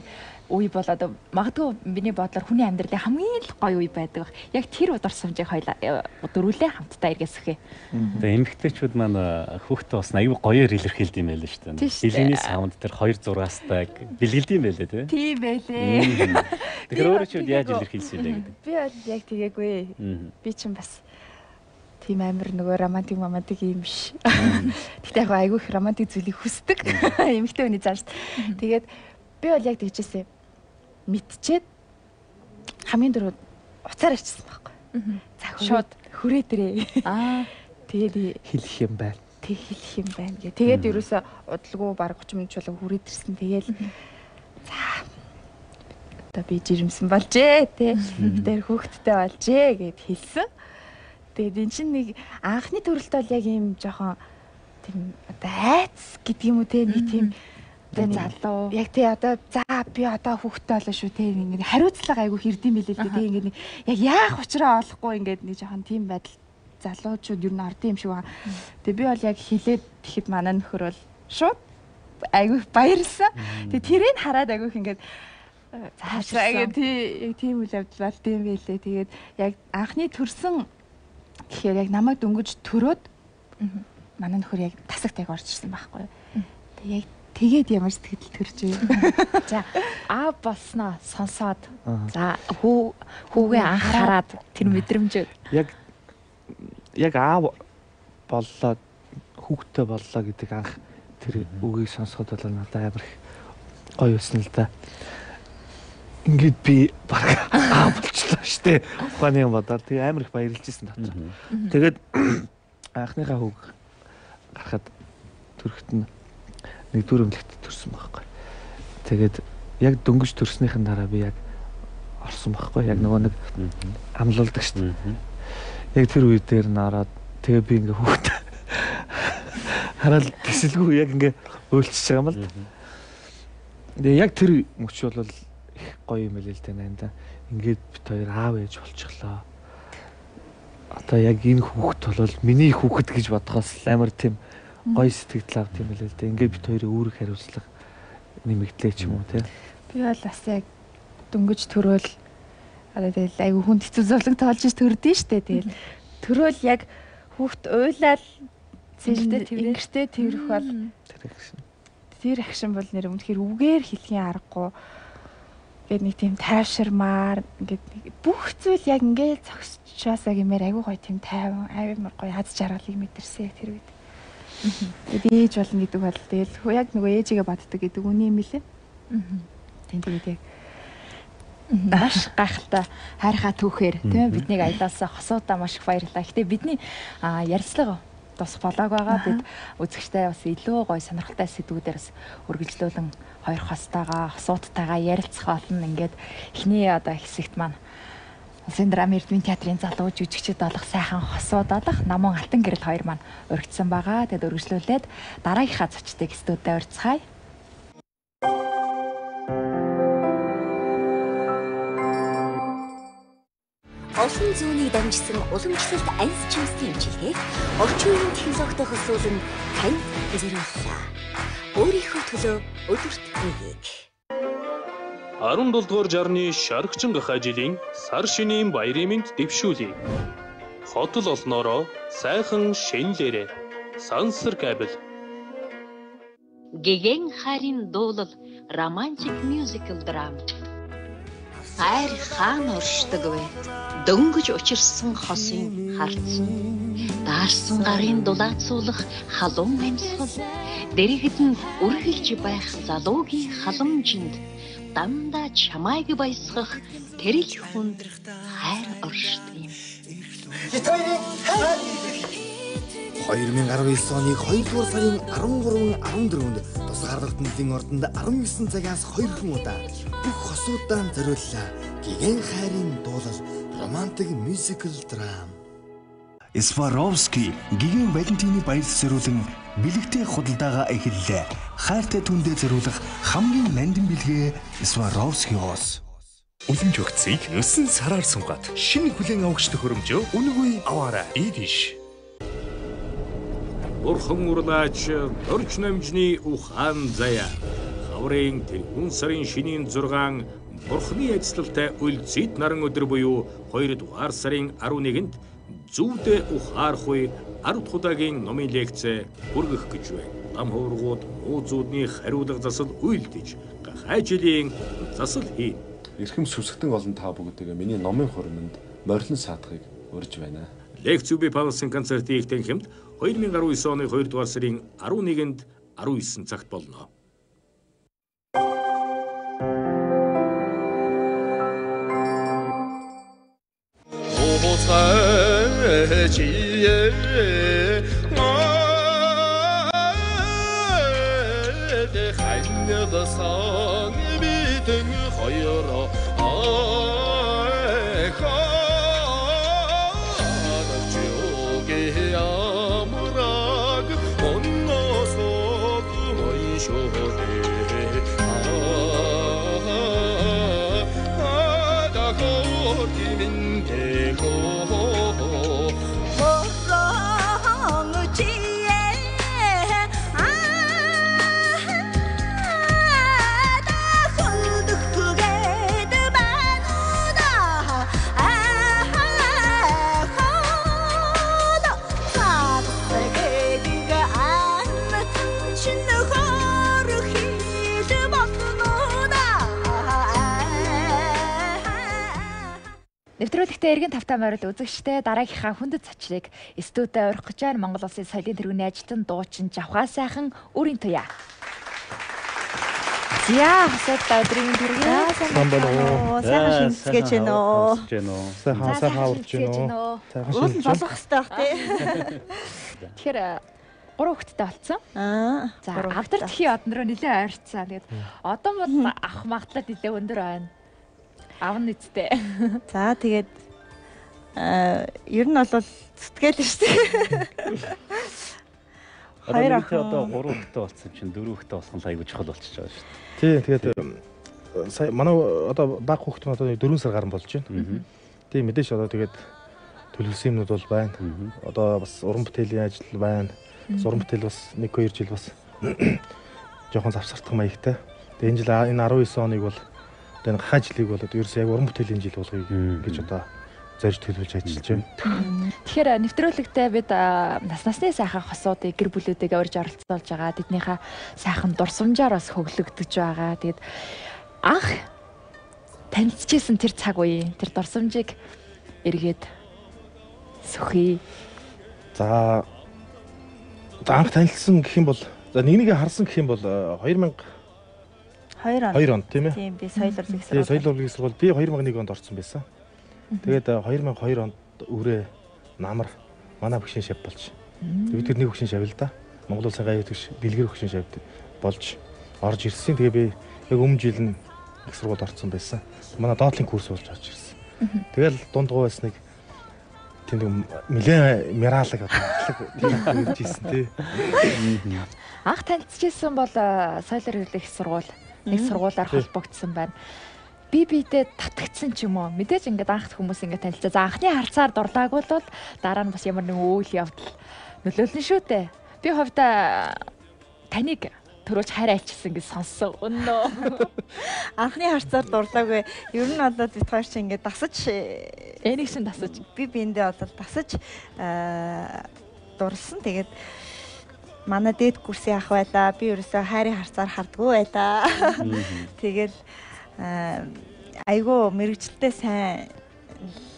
үе бол одоо магадгүй миний бодлоор хүний амьдралын хамгийн л гоё үе байдаг. Яг тэр удар сумжийг хоёлаа дөрвөлээ хамтдаа эргээсэхээ. Тэгээ эмэгтэйчүүд маань хүүхдээ бас аюу гоёор илэрхийлдэг юм байл л шүү дээ. Билгийн саунд тэр 2-6-астаа бэлгэлдэг юм байлээ тий. Тийм байлээ. Тэгэхээр өөрөө ч яаж илэрхийлсэн бэ гэдэг. Би яг тэгээгүй. Би ч бас тийм амир нөгөө романтик юм биш. Гэхдээ яг айгүй их романтик зүйлийг хүсдэг. Эмэгтэй хүний зааш. Тэгээд би бол яг тэгжээсээ мэдчихэд хамгийн дөрөв уцаар арчсан байхгүй. За шууд хүрээ дэрээ. Тэгээд хэлэх юм байна. Тэг хэлэх юм байна гэ. Тэгээд ерөөсө удалгүй баг 30 минут чулуу хүрээд ирсэн. Тэгээл за одоо би жирэмсэн болжээ те. Тэр хөөхттэй болжээ гэд хэлсэн. Тэгээд эн чинь нэг анхны төрөлт бол яг юм жоохон тийм одоо айц гэдэг юм уу те нэг тийм залуу. Яг тий одоо за би одоо хүүхдтэй болоо шүү те ингээд хариуцлага айгу хэрдэм билээ л дээ. Ингээд яг яах учраа олохгүй ингээд нэг жоохон тийм байдал залуучууд ер нь ордын юм шиг байна. Тэгээ би бол яг хилээд тэгэхэд манай нөхөр бол шууд айгүй баярлсан. Тэгээ тэрийг хараад айгүй ингээд цаашаа яг тийм үйл явдал бол тийм байлээ. Тэгээд яг анхны төрсөн гэхээр яг намайг дөнгөж төрөөд манай нөхөр яг тасагт яг орж ирсэн байхгүй. Тэгээ яг тэгээд ямар сэтгэл төрж вэ? За болсноо сонсоод за хүүгээ анхаарад тэр мэдрэмжүүд яг боллоо хүүхдтэй боллоо гэдэг анх тэр үгийг сонсоход бол надад амар их гоё байсан л да. Ингээд би баг болчихлоо штэ. Ухааны юм бодоод тэгээ амар их баярлж ирсэн татчих. Тэгээд анхныхаа хүүг гарахад төрөхт нь нэгдүгээр эмнэлэгт төрсөн байхгүй. Тэгээд яг дөнгөж төрснийхэн дараа би яг орсон байхгүй. Яг нөгөө нэг амлуулдаг шүү дээ. Яг тэр үе дээр нараад тэгээ би ингээ хүүхд хараад тэсэлгүй яг ингээ өөлчихөж байгаа юм л. Тэгээ яг тэр мөч бол их гоё юм л дээ наа. Ингээд бит хоёр аав ээж болчихлоо. Одоо яг энэ хүүхд бол миний хүүхд гэж бодохоос амар тийм гоё сэтгэл авт юм л л дээ. Ингээд бит хоёрын үүрэг хариуцлага нэмэгдлээ ч юм уу тий. Би бол бас яг дөнгөж төрөөл тэгэл айгу хүнд хэцүү зовлон тоолж төрдөө штэ. Тэгэл төрөөл яг хүүхд уйлал зэлдээ тэвэрхтэй тэрх бол тэр акшн бол нэр үнэхээр үгээр хэлхийн аргагүй. Ингээд нэг тийм тайвширмаар ингээд бүх зүйл яг ингээд зогсчаасаа гэмээр айгу гоё тийм тайван амар гоё хаз жаргалыг мэдэрсэн тэр үед. Тэгээд ээж болно гэдэг бол тэгэл яг нөгөө ээжигээ боддог гэдэг үний юм лээ. Тийм тэгээд яг маш гайхалтай хайрхаа түүхээр тийм биднийг аялаасаа хосуудаа маш их баярлалаа. Гэтэ бидний ярилцлага тусах болоог байгаа. Бид үзэгчтэй бас илүү гоё сонирхолтой сэдвүүдээр бас үргэлжлүүлэн хоёр хостойгоо хосуудтайгаа ярилцах болно. Ингээд эхний одоо хэсэгт маань Улсын драмын эрдмийн театрын залуу жүжигчид болох сайхан хосууд болох Намун Алтан гэрэл хоёр маань урагдсан байгаа. Тэгэд үргэлжлүүлээд дараагийнхаа зочдыг студид урьдцгаая. Олон зүүнийг дамжсан уламжлалт анс чимсгийн имчилгээг орчин үеийн технологитой хөсөөлөн танд зориуллаа. Өөрийнхөө төлөө өдөрт нэгийг 17 дугаар жарны шаргчин гахаа жилийн сар шинийн баярын мэнд дэвшүүлье. Хотол олноороо сайхан шинэлээрээ Сансар кабель. Гэгэн харин дуулал романтик мюзикл драм. Хайр хаан оршдог вэ? Дөнгөж учирсан хосын харцсан. Даарсан гарын дулаацуулах халуун амьсгал. Дэргэд нь үргэлж байх залуугийн халамжинд дандаа чамайг баясгах тэрэл хүнд хайр оршдог юм. 2019 оны 2 дугаар сарын 13-14-нд тусгаар тогтнолын ордонд 19 цагаас 2 удаа бүх хосуудаа зориуллаа. Гэгэн хайрын дуулал романтик мюзикл драм. Сваровски гэгэн Валентины баярт зориулан бэлэгтэй худалдаагаа эхэллээ. Хайртай түндээ зориулах хамгийн нандин бэлгээ Сваровскиос. Үлэмж өгцгийг нүсэн сараар сунгаад шинэ хүлээн авахч төхөөрөмжөө үнэгүй аваарай. Идиш. Бурхан урлаач дорч намжны ухаан заяа. Хаврын тэрхүүн сарын шинийн 6 Бурханы ажиллалтай үлзийд наран өдөр буюу 2 дугаар сарын 11-нд Зүвдэ ухаарахгүй 10 удаагийн номын лекцээ хүргэх гэж байна. Дам хуургууд муузуудны хариулга засал үйлдэж гахай жилийн засал хийн. Эрхэм сүсгтэн олон та бүгдээ миний номын хуриманд морилон саатахыг урьж байна. Лекцүү би Павлсын концертын их танхимд 2019 оны 2 дугаар сарын 11-нд 19 цагт болно. Нэвтрүүлэгтээ эргэн тавтаа морил үзэгчтэй дараагийнхаа хүндэт цочрыг студид урих гэж байна. Монгол Улсын соёлын тэргүүний ажилтан дуучин Жавхаа сайхан үрийн туяа. Зя хасаад өдрийн тэргээ сайн болоо. Сайхан шинцгээж байна уу? Сайхан аварч байна уу? Уул нь болох хэрэгтэй бах тий. Тэгэхээр 3 хүүхэдтэй болсон. За авдар тхий одон руу нэлээ ойрцсан. Тэгээд одоо бол авах магадлал нэлээ өндөр байна. Авна үсттэй. За тэгээд ер нь бол зүтгэл шүү дээ. Хоёр ах одоо 3 хүүхэдтэй болсон чинь 4 хүүхэдтэй болох нь айгүй чухал болчихж байгаа шүү дээ. Тий, тэгээд сая манай одоо баг хүүхэд нь одоо 4 сар гарсан болж байна. Тийм мэдээж одоо тэгээд төлөвлөсөн юмнууд бол байна. Одоо бас уран бүтээлийн ажил байна. Уран бүтээл бас 1-2 жил бас жоохон завсартах маягтай. Тэгээд энэ жил энэ 19 оныг бол одоо энэ гахаа жилиг бол ерөөсөө яг уран бүтээлийн жил болгоё гэж одоо зорж төлөвлөж ажиллаж байна. Тэгэхээр нэвтрүүлэгтээ бид насны сайхан хосуудыг гэр бүлүүдээ урьж оролцуулж байгаа. Тэднийхээ сайхан дурсамжаар бас хөглөгдөж байгаа. Тэгээд анх танилцчихсэн тэр цаг үеийн тэр дурсамжийг эргээд сөхий. За анх танилцсан гэх юм бол за нэг харсан гэх юм бол 2002 он тийм ээ. Тийм би соёл урлагийн сургууль. Соёл урлагийн сургууль би 2001 онд орсон байсан. Тэгээд 2002 онд өрөө намар манай хөшин шав болж. Тэгээд тэр нэг хөшин шав л да. Монгол Улсын гавь төгш дэлгэр хөшин шавд болж орж ирсэн. Тэгээ би яг өмнө жил нь их сургуульд орсон байсан. Манай доотлын курс болж орж ирсэн. Тэгэл дундгуу байсныг тийм нэлээ мираалаг одоо ирж ирсэн тий. Анх танилцчихсан бол соёл урлагийн сургууль нэг сургуулиар холбогдсон байна. Бидээ татгдсан ч юм уу. Мэдээж ингээд анх хүмүүс ингээд танилцаа. За анхны харцаар дурлаагүй бол дараа нь бас ямар нэгэн үйл явдал нөлөөлнө шүү дээ. Би хувьдаа таныг төрөөж хайр айлчилсан гэж сонссон. Өнөө. Анхны харцаар дурлаагүй. Ер нь одоо бид хоёр чинь ингээд дасаж энийг шин дасаж би биэндээ одоо дасаж дурлсан. Тэгээд манай дээд курсын ах байлаа. Би ерөөсөө хайрын харцаар хардггүй байлаа. Тэгээд айгүй мэрэгчлээ сайн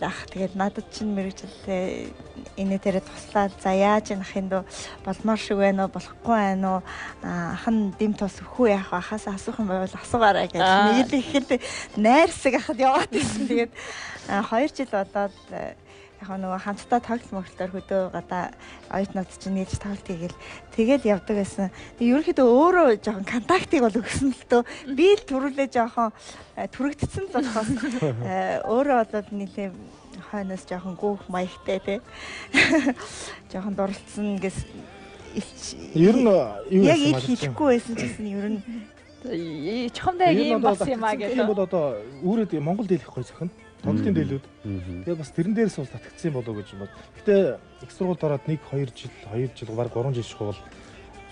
ах. Тэгээд надад чинь мэрэгчлээ энэ дээрээ туслаад за яаж ах юм дөө болмоор шиг байна уу болохгүй байна уу ах нь дэм тус өхөө яах ахаас асуух юм байвал асуугаарай гэж нэг л ихэд найрсаг ахад яваад байсан. Тэгээд 2 жил болоод яг нөгөө хамтдаа тоглолт мөглөлтөөр хөдөө гадаа оюутнууд чинь нээж тоглолт хийгээл тэгээд явдаг байсан. Тэгээд ерөнхийдөө өөрөө жоохон контактыг бол өгсөн л дөө. Би л түрүүлээ жоохон түрэгдсэн л болохоос өөрөө болоод нийлээ хойноос жоохон гүүх маягтай тий. Жоохон дурлцсан гэс ер нь юу яг их хэлэхгүй байсан ч гэсэн ер нь чухамдаа юм болсон юм аа гэдэг. Тийм бол одоо өөрөө Монголд хэлэх гоё зохино. Тоглолтын дэлгүүд. Тэгээд бас тэрэн дээрээс бол татгдсан болов уу гэж байна. Гэтэ их сургуульд ороод 1-2 жил баг 3 жил шахуу бол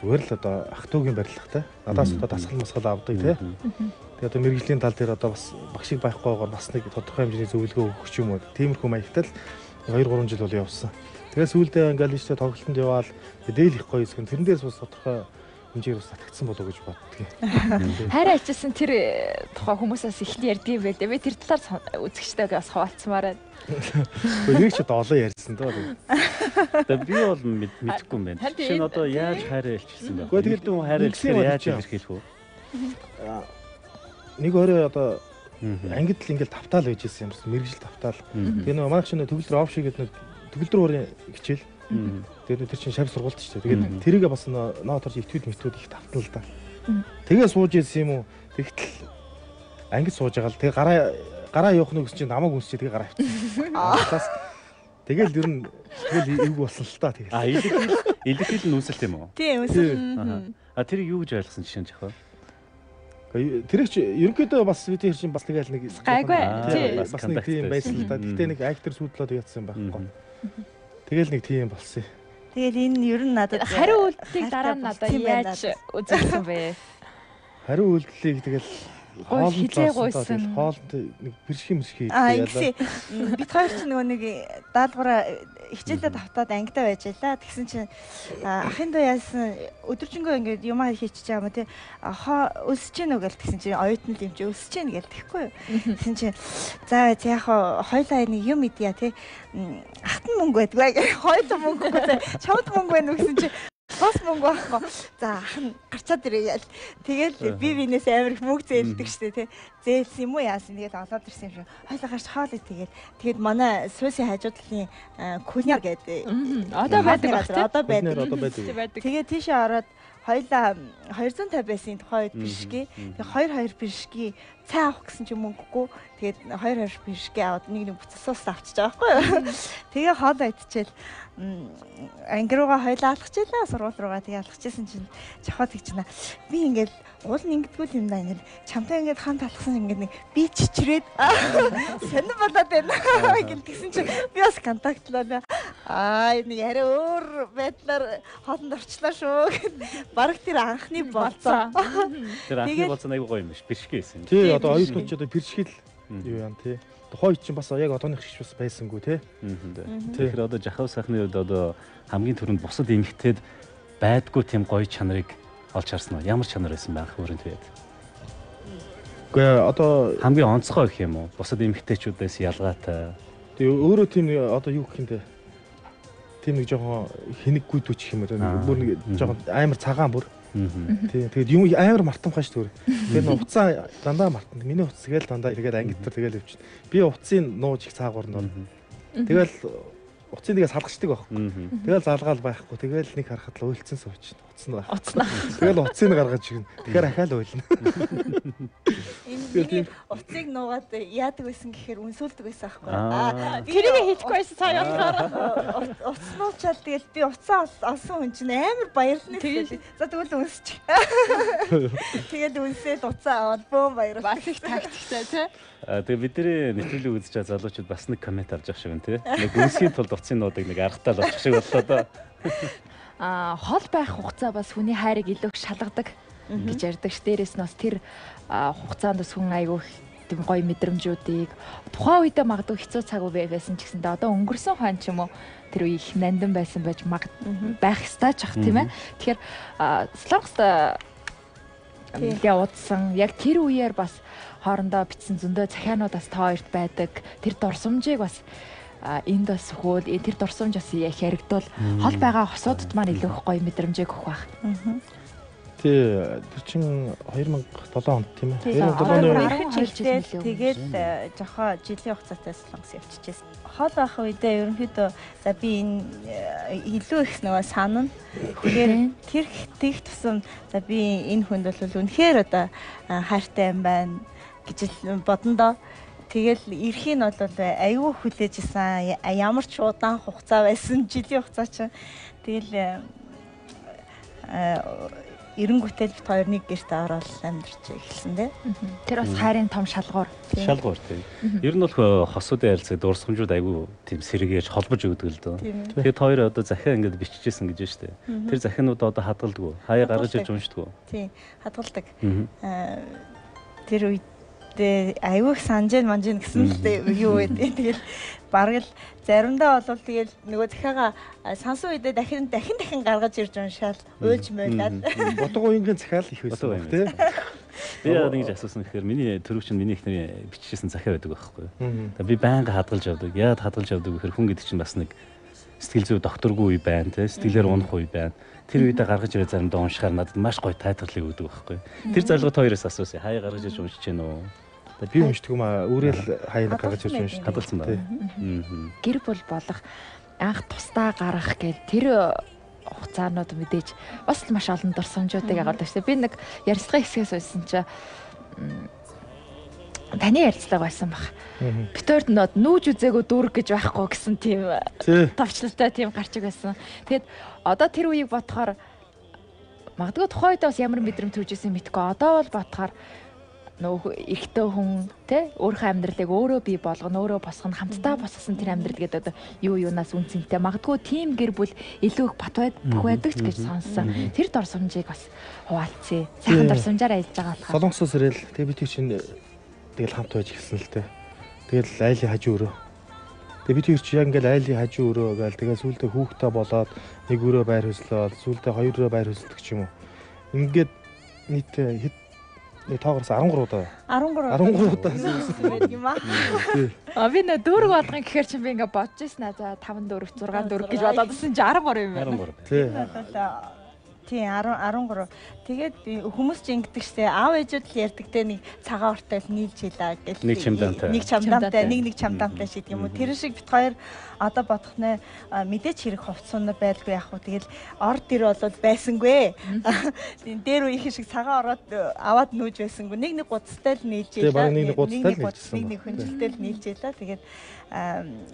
зүгээр л одоо ах トゥ угийн барилгатай. Надаас одоо дасгал масгал авдаг тий. Тэгээд одоо мэрэгжлийн тал дээр одоо бас багшиг байхгүйгээр бас нэг тодорхой хэмжээний зөвлөгөө өгөх юм уу. Тиймэрхүү маягтай л 2-3 жил бол явсан. Тэгээд сүүлдээ ингээл л ч тоглолтод яваал дээл их гоё хэсэг. Тэрэн дээрээс бас тодорхой хэмжээр бас татгдсан болов уу гэж боддгийг. Хайр айлчилсан тэр тухай хүмүүсээс ихний ярьдаг юм байл. Би тэр талаар үзэгчтэйгээ бас хуваалцмаар байна. Нэг ч одоо олон ярьсан доо. Тэгээ би бол мэдэхгүй юм байна. Чинь одоо яаж хайр айлчилсан бэ? Гэхдээ тэгээд хайр айлчилсан яаж илэрхийлэх вэ? Нэг өөрөө одоо ангид л ингээл тавтаал байж ирсэн юмсан. Мэргэжил тавтаал. Тэгээ нөгөө манайх чинь төгөлдөр оф шигээд нэг төгөлдөр уурын хичээл. Тэгээд тэр чинь шав сургуульд ч тийм. Тэгээд тэрийгээ бас ноотор итвэд мэтүүд их тавтана л да. Тэгээ сууж ирсэн юм уу? Тэгтэл ангид сууж байгаа л тэгээ гараа явах нь гэсэн чинь намайг үнсчээ тэгээ гараа авчихсан. Тэгэл ер нь тэгэл эвгүй болсон л та тэгэл. Илэрхийлэл нүсэлт юм уу? Тийм үүсэл. Тэр юу гэж ойлгосон жишээ нь жахаа? Тэр их ерөнхийдөө бас видео чинь бас тэгэл нэг гайгүй бас нэг тийм байсан л да. Гэтэ нэг актер сүйдлээд яатсан байхгүй. Тэгэл нэг тийм болсон. Тэгэл энэ ер нь надад хариу үйлдэлийг дараа нь надад яаж үзүүлсэн бэ? Хариу үйлдэлийг тэгэл хилээ гуйсан. Хоолнд нэг бэрших яалаа. Бид хоёр ч нэг даалгавраа хичээлээ давтаад ангидаа байж байлаа. Тэгсэн чинь ахын доо яасан өдөржингөө ингээд юмаа хийчихэж байгаа юм тий. Өсөж гэнэ үү гэл тэгсэн чинь оюутан л юм чи өсөж гэнэ гэл тэгэхгүй юу. Тэгсэн чинь за яг хоёлаа нэг юм идъя тий. Ахтан мөнгө байдгаа гэх хоёлаа мөнгөгүй чамд мөнгө байна уу гэсэн чинь бас мөнгө байхгүй. За ахын гарчаад ирэгээл. Тэгэл би бинээс амар их мөнгө зээлдэг штэ тий. Зээлсэн юм уу яасан. Тэгэл олоод ирсэн юм шиг. Хоёлаа гарч хаалт тэгээд манай суусын хажуудлын кулинар гэдэг. Одоо байдаг. Одоо байдаг. Тэгээд тийшээ ороод хоёлаа 250 байсан тухай үед бишгээ. Тэгээд 2 бишгээ цай авах гэсэн чинь мөнгөгүй. Тэгээд 2 бишгээ аваад нэг буцасуус авчиж байгаа байхгүй юу. Тэгээ хоолоо идчихэл анги руугаа хоёлаа алхчихлаа сургууль руугаа тэгээ алхчихсан чинь жахаад гэж байна. Би ингээд уул нь ингэдэггүй юм да ингээд чамтай ингээд хамт алхсан ингээд нэг би чичрээд сонир болоод байна. Ингээд тэгсэн чинь би бас контактлаа. Нэг арай өөр байдлаар хоолнд орчлоо шүү. Бараг тэр анхны болцоо. Тэр анхны болцоо аягүй гоё юм биш. Бэршгэ байсан. Тий одоо оюутнууд ч одоо бэршгэл юу юм тий. Хойд чинь бас яг одооных шиг бас байсангүй тий. Тэгэхээр одоо жахав сайхны үед одоо хамгийн түрүүнд бусад эмэгтэйд байдгүй тийм гоё чанарыг олж харсан уу? Ямар чанар байсан байх өөрөнд тэгээд. Гэхдээ одоо хамгийн онцгой гэх юм уу? Бусад эмэгтэйчүүдээс ялгаатай. Тэгээ өөрөө тийм одоо юу гэх юм бэ? Тийм нэг жоохон хэнэггүй төч юм уу? Бүр нэг жоохон амар цагаан бүр. Тэгээд юм амар мартамхааш түр. Тэгээд уцаа дандаа мартан. Миний уц тэгэл дандаа эргээд ангид төр тэгэл явчихна. Би уцын нууж их цаагуурн доо. Тэгэл уцын нэгээ салгачдаг байхгүй. Тэгэл залгаал байхгүй. Тэгэл нэг харахад л уйлцсан суучна. Уцна байх. Тэгэл уцыг гаргаж ирнэ. Тэгэхээр ахаал уйлна. Энэ уцыг нуугаад яадаг байсан гэхээр үнсүүлдэг байсан байхгүй. Тэрийг хэлэхгүй байсан цаа явахаар. Уц нуучаал тэгэл би уцаа олсон хүн чинь амар баярлна гэсэн. За тэгвэл үнсч. Тэгэл үнсээд уцаа аваад бөөм баярлаа. Бас их тактиктай тий. Тэгээ бидний нэвтрүүлэг үзэж байгаа залуучууд бас нэг коммент авч явах шиг байна тий. Нэг үнсгийн тулд уцын нуудыг нэг аргатаа л очих шиг боллоо доо. Хол байх хугацаа бас хүний хайрыг илүү их шалгадаг гэж ярьдаг ш. Дээрээс нь бас тэр хугацаанд бас хүн айгүй тийм гоё мэдрэмжүүдийг тухайн үедээ магадгүй хэцүү цаг байсан ч гэсэндээ одоо өнгөрсөн хон ч юм уу тэр үе их нандин байсан байж байх ёстой ч ах тийм ээ. Тэгэхээр Слонгост явуулсан яг тэр үеэр бас хоорондоо бичсэн зөндөө захиануудаас та хоёрт байдаг. Тэр дурсамжийг бас энд бас хөл тэр дурсамж бас яг харагдвал хол байгаа хосуудад маань илүү их гоё мэдрэмжийг өгөх байх. Тэр чинь 2007 онд тийм ээ. 2007 тэгээд жохоо жилийн хугацаатай Солонгос явчихжээ. Хол байх үедээ ерөнхийдөө за би энэ илүү их нөгөө санана. Тэгэхээр тэр тех тусам за би энэ хүнд бол үнэхээр одоо хайртай юм байна гэж бодондоо. Тэгэл эрхийн нь бол аюу хүлээж исэн ямар ч удаан хугацаа байсан жилийн хугацаа чинь тэгэл эренгүүтэл бит хоёр нэг гэрте ороод амьдарч эхэлсэн дээ. Тэр бас хайрын том шалгуур. Шалгуур тийм. Ер нь бол хосуудын харилцааг дурсамжууд аюу тийм сэргээж холбож өгдөг л дөө. Тэгээд хоёр одоо захиа ингээд биччихсэн гэж байна шүү дээ. Тэр захианууд одоо хадгалдаг. Хаяа гаргаж ирж уншдаг. Тийм, хадгалдаг. Тэр үед аюух санжин манжин гэсэн л юу вэ? Тэгэл бараг л заримдаа бол тэгэл нөгөө захиагаа сансан үедээ дахин гаргаж ирж уншаал уйлж мөйлаад. Бодгоо ингийн захиал их байсан баг тий. Би яа нэг асуусан гэхээр миний төрөвч нь миний ихнэрийн биччихсэн захиа байдаг байхгүй юу? Би байнга хадгалж явдаг. Яагаад хадгалж явдаг гэхээр хүн гэдэг чинь бас нэг сэтгэл зүй докторгүй үе байна тий. Сэтгэлээр унах үе байна. Тэр үедээ гаргаж ирээ заримдаа уншихаар надад маш гоё тайлбарлыг өгдөг байхгүй юу? Тэр зорилгот хоёроос асуусан. Хаяа гаргаж ирж уншиж гэнэ үү? Би уншдаг юм аа. Өөрөө л хаяа гаргаж ирж уншиж хадгалсан байна. Гэр бүл болох анх тусдаа гаргах гэж тэр хугацаанууд мэдээж бас л маш олон дурсамжуудыг агаад байна. Би нэг ярилцлагын хэсгээс үйсэн чи таны ярилцлага байсан баг. Битүүрд нүүж үзээгөө дүүрэг гэж байхгүй гэсэн тийм товчлолтой тийм гарчиг байсан. Тэгэд одоо тэр үеийг бодохоор магадгүй тухайн үед бас ямар мэдрэмж төрж исэн мэдгүй. Одоо бол бодохоор нөгөө эрэгтэй хүн те өөрийнхөө амьдралыг өөрөө бий болгоно, өөрөө босгоно, хамтдаа босгосон тэр амьдрал гэдэг одоо юу юунаас үнцэнтэй. Магадгүй тийм гэр бүл илүү их бат байдаг ч гэж сонссон. Тэр дурсамжийг бас хуваалцъя. Сайхан дурсамжаар ажиллаж байгаа болохоор. Солонгосоос ирэл тэгээ бид чинь тэгэл хамт байж эхэлсэн л те. Тэгэл айлын хажуу өрөө. Тэгээ бид чи яг ингээл айлын хажуу өрөө гээл тэгээ сүүлдээ хүүхдээ болоод нэг өрөө байр хөслөөд сүүлдээ хоёр өрөө байр хөсөлдөг ч юм уу. Ингээд нийт хэд тоогоос 13 удаа. 13 удаа байдаг юм аа. Би нэ дүүрэг болгон гэхээр чи би ингээ бодож ирсэн аа. За 5 4 6 4 гэж бодоод ирсэн чи 13 юм байна. Тий 13. Тэгээд хүмүүс ч ингэдэг штэ аав ээжүүд л ярьдаг те нэг цагаан ортой нийлж хийлаа гэх нэг чамдаамтай нэг чамдаамтай шийдэг юм уу. Тэр шиг бит хоёр одоо бодох нэ мэдээч хэрэг хувцсан байлгүй яах вэ. Тэгэл орд ир болоод байсангүй. Дээр үе их шиг цагаан ороод аваад нүүж байсангүй. Нэг гуцтай л нийлж хийлаа. Нэг хүнжилтэй л нийлж хийлаа. Тэгээд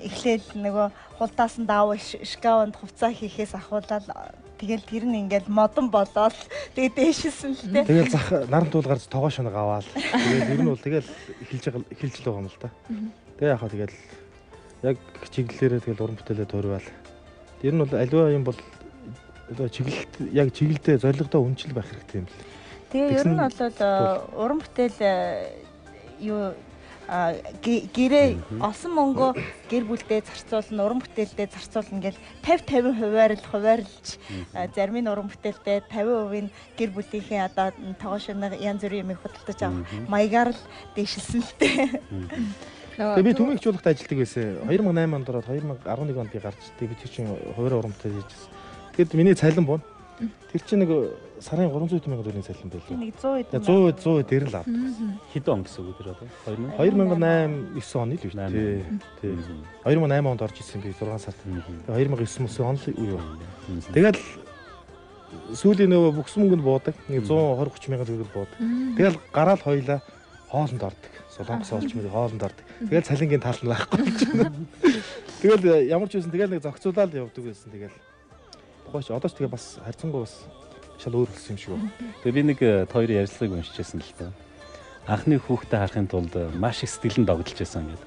эхлээд нөгөө хулдаас нь даав шкаванд хувцаа хийхээс ахуулаад тэгэл тэр нь ингээл модон болоод тэгээ дээшсэн л дээ. Тэгэл зах наран туул гарч тогоо шоног аваад тэгэл ер нь бол тэгэл эхэлж л байгаа юм л да. Тэгээ яхаа тэгэл яг чиглэлээрээ тэгэл уран бүтээлээ төрвөл. Ер нь бол аливаа юм бол одоо чиглэлдээ зорилгодоо үнжил байх хэрэгтэй юм л. Тэгээ ер нь бол уран бүтээл юу гэрээ олсон мөнгөө гэр бүлдээ зарцуулна, уран бүтээлдээ зарцуулна гэж 50% хуваарлж зарим нь уран бүтээлдээ 50% нь гэр бүлийнхээ одоо тогоо шоног янз бүрийн юмыг худалдаж авах маягаар л дэвшилсэн л дээ. Тэгээ би төмийг хчуулахад ажилладаг байсан. 2008 онд ороод 2011 онд би гарч би тэр чинь хуваарь уран бүтээл хийжсэн. Тэгэд миний цалин буун. Тэр чинь нэг сарын 300 сая төгрөгийн цалин байлаа. Нэг 100 дээр л авдаг. Хэдэн он гэсэн үг тэр одоо 2008 9 оны л үү? Тий. 2008 онд орж ирсэн би 6 сард. 2009 он л үе байна. Тэгэл сүүлийн нөгөө бүкс мөнгөнд буудаг. Нэг 120 30 сая төгрөг буудаг. Тэгэл гараал хоёлаа хоолнд ордог. Солонгос олч мөр хоолнд ордог. Тэгэл цалингийн тал нь байхгүй болж байна. Тэгэл ямар ч байсан тэгэл нэг зохицуулаад явдаг байсан. Тэгэл тухайч одоо ч тэгээ бас харьцангуй бас шал өөр болсон юм шиг байна. Тэгээ би нэг хоёрын ярилцлагыг уншижсэн л та. Анхны хүүхдээ харахын тулд маш их сэтгэлэн догдолж байсан гэдэг.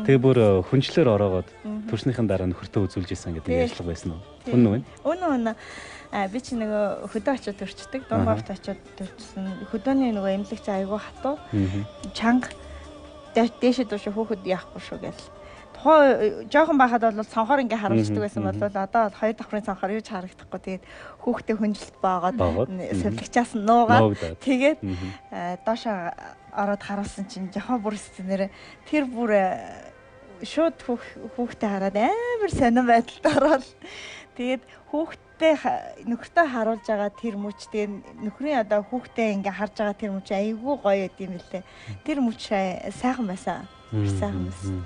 Тэгээ бүр хүнчлэр ороогоод төрснийхэн дараа нөхөртөө үзүүлж исэн гэдэг ярилцлага байсан уу? Үнэн үү? Үнэн. Би чи нөгөө хөдөө очиод төрчдөг. Дургуурт очиод төрчихсөн. Хөдөөний нөгөө эмнэлэгч айгуу хатуу. Чанга дээшээ дууш хүүхэд яахгүй шүү гэл. Тухайн жоохон байхад бол цонхоор ингээ харуулдаг байсан бол одоо хоёр давхрын цонхоор юу ч харагдахгүй. Тэгээд хүүхдээ хүнжилт баагаад сэлгчаас нуугаад тэгээд доошоо ороод харуулсан чинь жоохон бүр стенэрэ тэр бүр шууд хүүхдээ хараад амар сонирн байдалд ороод тэгээд нөхөртөө харуулж байгаа тэр мөч тэгээд нөхрийн одоо хүүхдээ ингээ харж байгаа тэр мөч айгүй гоё юм лээ. Тэр мөч сайхан байсан. Сайхан байсан.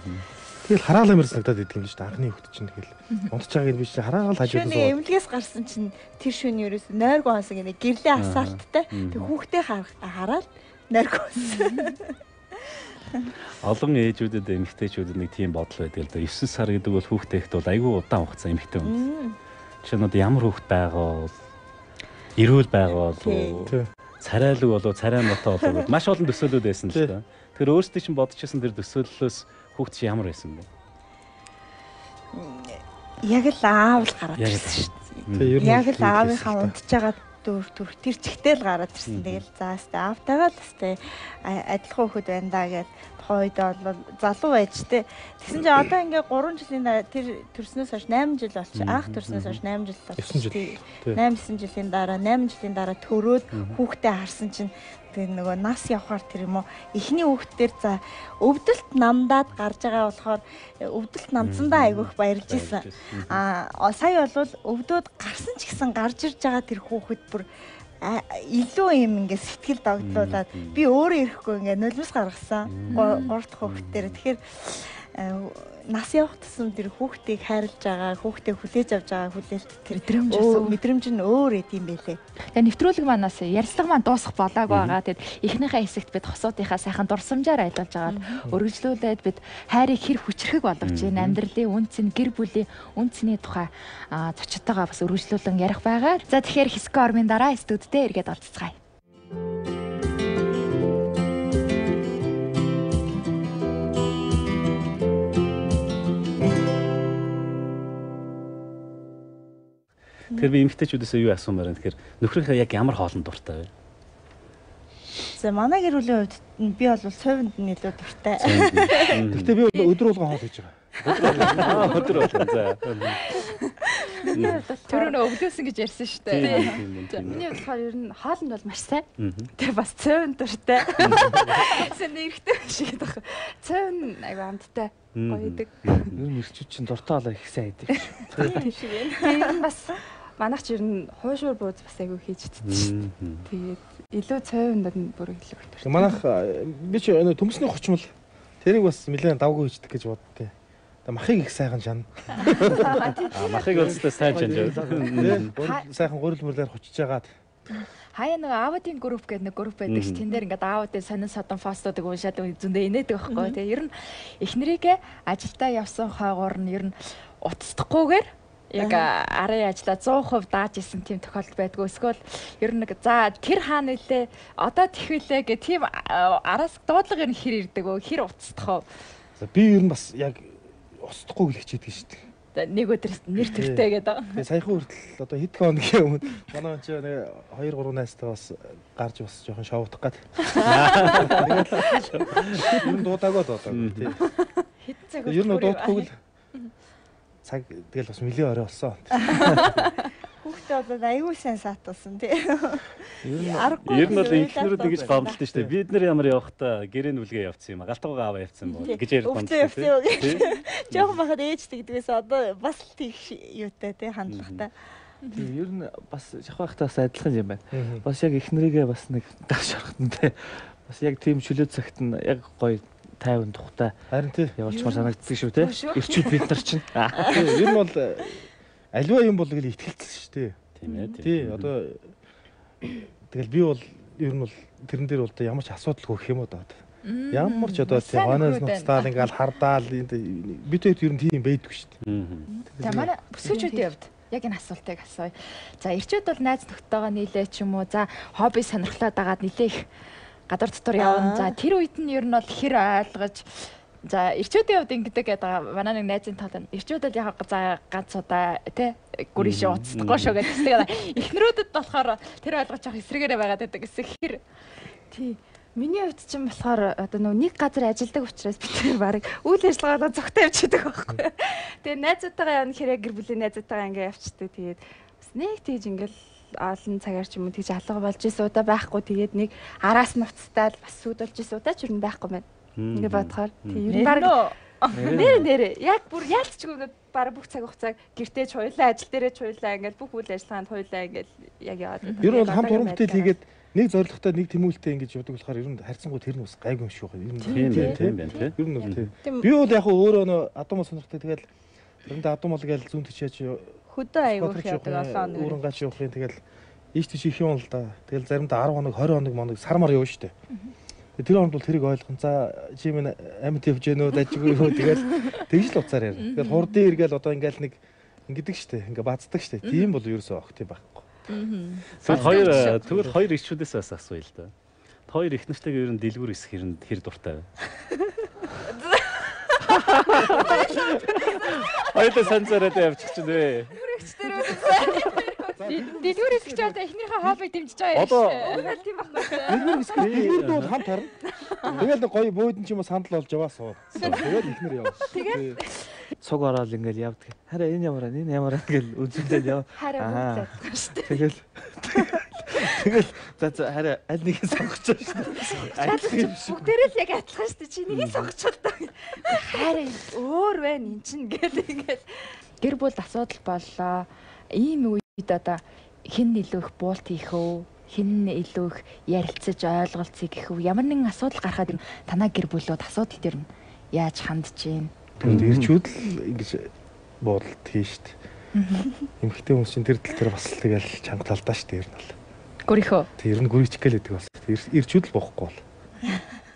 Тэгэл хараалаа мэр санагдаад идэг юм л шүү дээ. Анхны хүүхд чинь тэгэл унтж байгааг би чинь хараагаал хажууд нь. Эмнэлгээс гарсан чинь тэр шөнө ерөөс нойргүй хонсон гэнэ гэрлийн асаалттай. Тэг хүүхдээ хараад нойргүй хонсон. Олон ээжүүдэд эмэгтэйчүүдэд нэг тийм бодол байдаг л да. 9 сар гэдэг бол хүүхдээ ихт бол айгүй удаан хугацаа эмэгтэй хүн. Жишээ нь ямар хүүхэд байгаа, эрүүл байгаа болов, царайлаг болов, царай мотоо болов маш олон төсөөлөд байсан л да. Тэр өөрсдөө чинь бодчихсон тэр төсөөллөөс хүүхэд чи ямар байсан бэ? Яг л аав л гараад ирсэн шүү дээ. Яг л аавынхаа унтж байгаа төр тэр чигтэл гараад ирсэн. Тэгэл за хэвээ аавтайгаа хэвээ адилхан хүүхэд байна да гэд хойд бол залуу байж тээ. Тэгсэн чинь одоо ингээ 3 жилийн тэр төрснөөс хойш 8 жил болчих. Анх төрснөөс хойш 8 жил болчих. 8 жилийн дараа төрөөд хүүхдээ харсан чинь тэр нөгөө нас явхаар тэр юм уу эхний хүүхдээр за өвдөлт намдаад гарч байгаа болохоор өвдөлт намцсандаа айгүйх баярлж исэн. Сая бол өвдөөд гарсан ч гэсэн гарч ирж байгаа тэр хүүхэд бүр илүү юм ингээ сэтгэл догдлуулаад би өөрөө ирэхгүй ингээ нулимс гаргасан 3 дахь хүүхдээр. Тэгэхээр нас явах тусам тэр хүүхдийг хайрлаж байгаа, хүүхдээ хүлээж авч байгаа хүлээлт тэр мэдрэмж нь өөр эд юм байлээ. Тэгээ нэвтрүүлэг манаас ярилцлага маань дуусах болоогүй байгаа. Тэгэд эхнийхээ хэсэгт бид хосуудынхаа сайхан дурсамжаар ажиллаж агаад өргөжлүүлээд бид хайрыг хэр хүчрхэг болгож байна. Амьдралын үнцэн, гэр бүлийн үнцний тухай зочдтойгоо бас өргөжлүүлэн ярих байгаа. За тэгэхээр хэсэг ормын дараа студидтэй эргээд олцгаая. Тэгэхээр би эмэгтэйчүүдээс юу асуумаар байна тэгэхээр нөхрийнхээ яг ямар хоолнд дуртай вэ? За манай гэр бүлийн хувьд би бол цовинд нь илүү дуртай. Гэхдээ би өдөр болгон хоол хийж байгаа. Өдөр болгон за. Түрүүн өглөөсөн гэж ярьсан шүү дээ. Миний болохоор ер нь хоолнд бол маш сайн. Тэгээ бас цовинд дуртай. Сэний эрэхтэй шиг байх. Цовин аяга амттай гоё идэг. Ер нь ирчүүд чинь дуртай болоо их сайн идэг. Тэгээ бас манайх ч ер нь хуушуур бууз бас аягүй хийж идсэн. Тэгээд илүү цовинд бүр илүү дуртай. Манайх би ч төмсний хочмол тэрийг бас нэлээд давгүй хийдэг гэж боддیں۔ Махыг их сайхан чана. Махыг өлсдөө сайн чанж. Сайхан гурил мөрлөөр хочж жагаад. Хаяа нэг аавдын групп гэдэг нэг групп байдаг ш. Тэн дээр ингээд аавдын сонин содон фастуудыг уншаад зөндөө инээдэг байхгүй. Тэгээ ер нь эхнэрийгээ ажилдаа явсан хойгоор нь ер нь утасдахгүйгээр яг арын ажлаа 100% дааж исэн тийм тохиолдол байдгүй. Эсвэл ер нь нэг за тэр хаана нэлээ одоо тэхвэлээ гэх тийм араас дуудлага ер нь хэр ирдэг өө хэр утасдах вэ? Би ер нь бас яг устдахгүй гэлэгчээд гэж шүү дээ. Нэг өдөр нэр төртэй гэдэг. Тэгээ саяхан хүртэл одоо хэд хоногийн өмнө манай ч нэг 2-3 найзтай бас гарч бас жоохон шоудах гад. Ер нь дуудаагүй тий. Хэдэн цаг ер нь дуудахгүй л цаг тэгэл бас нэлээ орой болсон. Хүүхдээ бол аюул сайн саатуулсан тий. Ер нь бол инженерүүд ингэж гомдлоо шүү дээ. Бид нар ямар явахдаа гэрээ нүлгээ явцсан юм а. Галтгуугаа аваа явцсан бол гэж ярих гомдлоо. Жохон бахад ээжтэй гэдгээс одоо бас л тийх юутай тий хандлагатай. Ер нь бас жахахтай бас адилхан юм байна. Бас яг эхнэрийгээ бас нэг дагш орохтон тий. Бас яг тийм чөлөө цагт нь яг гоё тайван тухтай. Харин тий явуулчмаар санагддаг шүү тий. Ирчүүд бид нар чинь. Ер нь бол аливаа юм бол тэгэл ихтгэлцсэн шүү дээ. Тийм ээ. Тий одоо тэгэл би бол ер нь бол тэрэн дээр бол ямар ч асуудал хөх юм уу даа. Ямар ч одоо тий хоноос нуцтаал ингээл хардаал бид хэд ер нь тийм байдгүй шүү дээ. За манай бүсгүүчүүдийн хувьд яг энэ асуултыг асууя. За ирчүүд бол найз нөхдөйгөө нийлээ ч юм уу. За хобби сонирхлоод дагаад нилээ их гадар дотор явна. За тэр үед нь ер нь бол хэр ойлгож за ирчүүдийн хувьд ингэдэг гэдэг манай нэг найзын тоолон ирчүүдэд яг за ганц удаа тий гүрийшээ уцдаггүй шүү гэдэг. Эхнэрүүдэд болохоор тэр ойлгож авах эсрэгээрээ байгаад байдаг гэсэн хэр тий миний хувьд ч юм болохоор одоо нэг газар ажилладаг учраас бид тэр баг үйл ажиллагаагаа зогтой явчихдаг байхгүй. Тэгээ найзуудтайгаа явна хэрэг гэр бүлийн найзуудтайгаа ингээ явчихдаг. Тэгээд бас нэг тийж ингээл олон цагаар ч юм уу тийж алга болж исэн удаа байхгүй. Тэгээд нэг араас нь уцтаад бас сүд болж исэн удаа ч юу байхгүй байна. Ингээ бодохоор тийм ер нь баг нэр яг бүр яалтчгүй ингээд баг бүх цаг хугацааг гэртээ ч хуйлаа ажил дээрээ ч хуйлаа ингээд бүх үйл ажиллагаанд хуйлаа ингээд яг яваад байна. Ер нь хамт уран бүтээл хийгээд нэг зорилготой нэг тэмүүлэлтэй ингэж явдаг болохоор ер нь харьцангуй тэр нь бас гайгүй юм шүү дээ. Ер нь тийм байна тий. Ер нь тийм. Би бол яг өөрөө нөө адуумаа сонирхдаг тэгэл тэрэнд адуумал гээл зүүн тичээч хөдөө аягүй явдаг олон нэг урангаач явахын тэгэл ийш тийш их юм л да. Тэгэл заримдаа 10 хоног 20 хоног сармаар явна шүү дээ. Тэр хонд бол тэрийг ойлгон за чи минь амьд явж гэнэ үү дажгүй юу тэгэл тэгж л уцаар ярина. Тэгэл хурдын иргээл одоо ингээл нэг ингэдэг штэ ингээ баацдаг штэ. Тийм бол ерөөсөө огт юм байхгүй. Тэгвэл хоёр ирчүүдээс бас асууя л да. Хоёр их нартэйгээ ер нь дэлгүүр эсэх хэр дуртай вэ? Хоёулаа санцаараад явчих чинь вэ? Дэлгүүр эсэх чинь одоо эхнэрийнхээ хоббиг дэмжиж байгаа юм шиг. Тийм байна. Дэлгүүр эсэх дэлгүүрдөө хамт харна. Тэгэл гоё буудан ч юм уу сандал болж яваа суу. Тэгэл эхнэр яв. Тэгээд цуг ороод ингээл явдаг. Хараа энэ ямар ингээл үзүүлээд яв. Хараа үзүүлээд шүү Тэгэл дээ. за хараа аль нэгийг сонгоч шүү дээ. Бүгдээрээ л яг адилхан шүү дээ. Чи нэгийг сонгочиход байгаа. Хараа өөр байна эн чинь гэл ингээл гэр бүл асуудал боллоо. Ийм үед одоо хэн илүү их буулт хийх вэ? Хэн илүү их ярилцаж ойлголцъё гэх үү? Ямар нэгэн асуудал гарахад танаа гэр бүлүүд асуудал төр нь яаж хандж гин? Тэгээд ирчүүд л ингэж буудалт хийн штт. Эмэгтэй хүмүүс чинь тэр тал дээр бас тэгэл чанга талдаа штт ер нь бол. Гүрийнхөө. Тэр нь гүрийч гэлээдэг бас. Ирчүүд л боохгүй бол.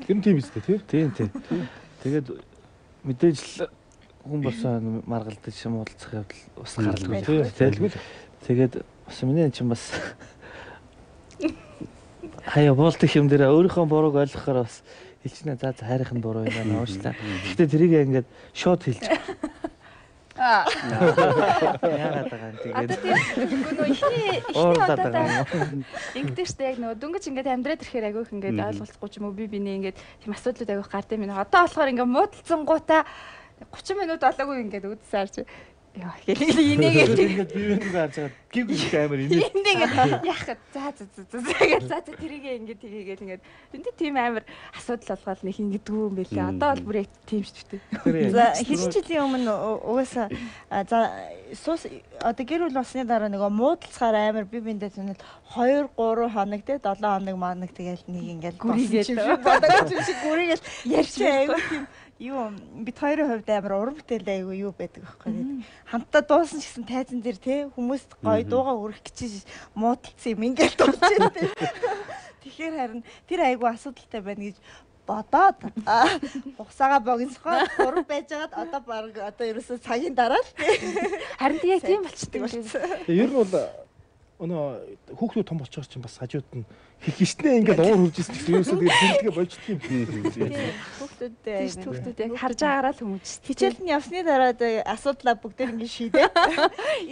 Тэр нь тийм биз дээ тий? Тийм. Тэгээд мэдээж л хүн болсон маргалдаж шамуулцах явдал бас гаралгүй тий. Тэгээд бас миний чинь бас хаяа болтох юм дээр өөрийнхөө бурууг ойлгохоор бас хэлчихнэ. За хайрах нь буруу юм байна уушлаа. Гэхдээ тэрийг ингээд шууд хэлж. Яагаад байгаа юм тэгээд. Одоо тийм нөгөө ихний одоо ингэдэж штэ яг нөгөө дөнгөж ингээд амьдраад ирэхээр агиох ингээд ойлголцохгүй ч юм уу би биний ингээд тийм асуудлууд агиох гардаг юм. Одоо болохоор ингээд муудалцсангуудаа 30 минут болоогүй ингээд үдсаарч яа инээгээд ингээд бивэнийг харцаад гів амар инээ. Ингээд яах за тэрийгээ ингээд тгийгээл ингээд энд тийм амар асуудал болгоод нэг ингэдэггүй юм байлээ. Одоо бол бүр яг тийм шүү дээ. За хэдэн жилийн өмнө угаасаа за сус одоо гэр бүл болсны дараа нөгөө муудалцахаар амар би биндээ зүүнэл 2 3 хоног те 7 хоног манаг тэгэл нэг ингээд гүрийгээд бодог юм шиг гүрийгээл ярьж аягүй тийм юу бид хоёрын хувьд амар уран бүтээлээ аягүй юу байдаг байхгүй. Хамтдаа дуусан ч гэсэн тайзан дээр те хүмүүст гоё дуугаа өргөх гэж муудалцсан юм ингээд дуулж байна те. Тэгэхээр харин тэр аягүй асуудалтай байна гэж бодоод хугацаагаа богиносгоод гур байжгаад одоо баг одоо ерөөсөө цагийн дараа л те. Харин яг тийм болчдөг болсон. Ер нь бол өнөө хүүхдүүд том болчихоор чинь бас хажууд нь хихшнээ ингээд уур хуржсэн гэсэн ерөөсөө тэгээд тэмдэгэ болчдөг юм. Хүүхдүүд яг харж байгаараа л хүмүүж. Хичээлд нь явсны дараа асуудлаа бүгдээр ингээд шийдээ.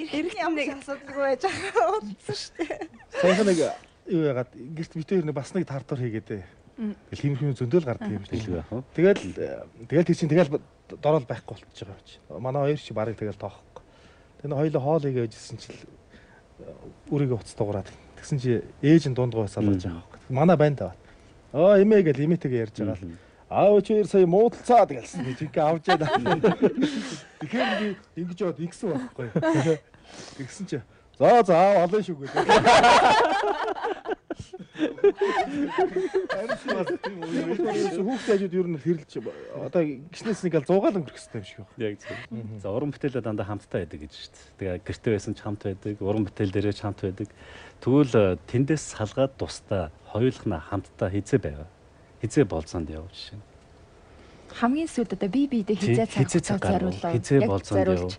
Ирэх ямар асуудалгүй байж байгаа утсан шүү дээ. Саяхан нэг юу яагаад гэрт битээр нэг бас нэг тартуур хийгээд тэгэл хэмхэн зөндөөл гардаг юм шиг байна. Тэгэл тийч тэгэл дорол байхгүй болчихж байгаа юм чи. Манай хоёр чи барыг тэгэл тоохгүй. Тэгээ хоёулаа хоол хийгээ ижсэн чил үрийгээ уц дуурайд. Тэгсэн чи ээж нь дундгой салгаж байгаа. Манай банд аваад. Эмээ гэл эмээтэйгээ ярьж байгаа л. Аав чи сая муудалцаад гэлсэн. Жинхэнэ авч яа. Тэгэхээр би ингэж яваад ингэсэн байхгүй. Тэгсэн чи за аав олон шүү гэдэг. Хүүхдүүд ер нь хэрэлж одоо гişнээс нэг л 100 өнгөрөх хэрэгтэй юм шиг байна. Яг зөв. За уран бүтээлээ дандаа хамтдаа байдаг гэж шүү дээ. Тэгээ гэртээ байсан ч хамт байдаг, уран бүтээл дээрээ ч хамт байдаг. Тэгвэл тэндээс салгаад тусдаа хоёулахна хамтдаа хизээ байваа. Хизээ болцоонд яв жишээ. Хамгийн сүүлд одоо би биедээ хизээ цаг заруулаа. Хизээ болцоонд яв.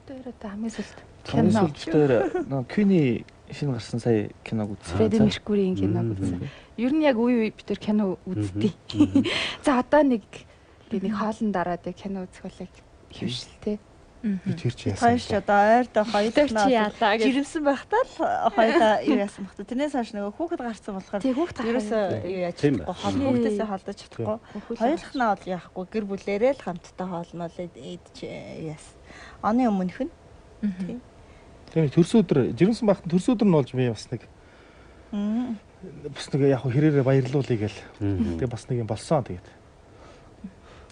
Тэр одоо хамгийн сүүлд кино нөгөө Кюни шинэ гарсан сая киног үзсэн. Фредди Меркурийн киног үзсэн. Ер нь яг үе бид тэр кино үзтий. За одоо нэг хоолн дараад кино үзэх болыг хөвшлээ. Би тэр чи яасан. Хойш одоо ойртой хоёулаа жирэмсэн байхдаа л хоёулаа юу яасан бах. Тэрнээс хойш нөгөө хүүхэд гарсан болохоор ерөөсөө юу яаж чадахгүй. Хүүхдээсээ холдож чадахгүй. Хоёулахнаа бол яахгүй гэр бүлээрээ л хамтдаа хоолноо л идэж яасан. Оны өмнөх нь. Тийм. Тэгээ төрс өдөр жирэмсэн байхад төрс өдөр нь болж би бас нэг яг хэрээрээ баярлуулъя гээл. Тэгээ бас нэг юм болсон тэгээд.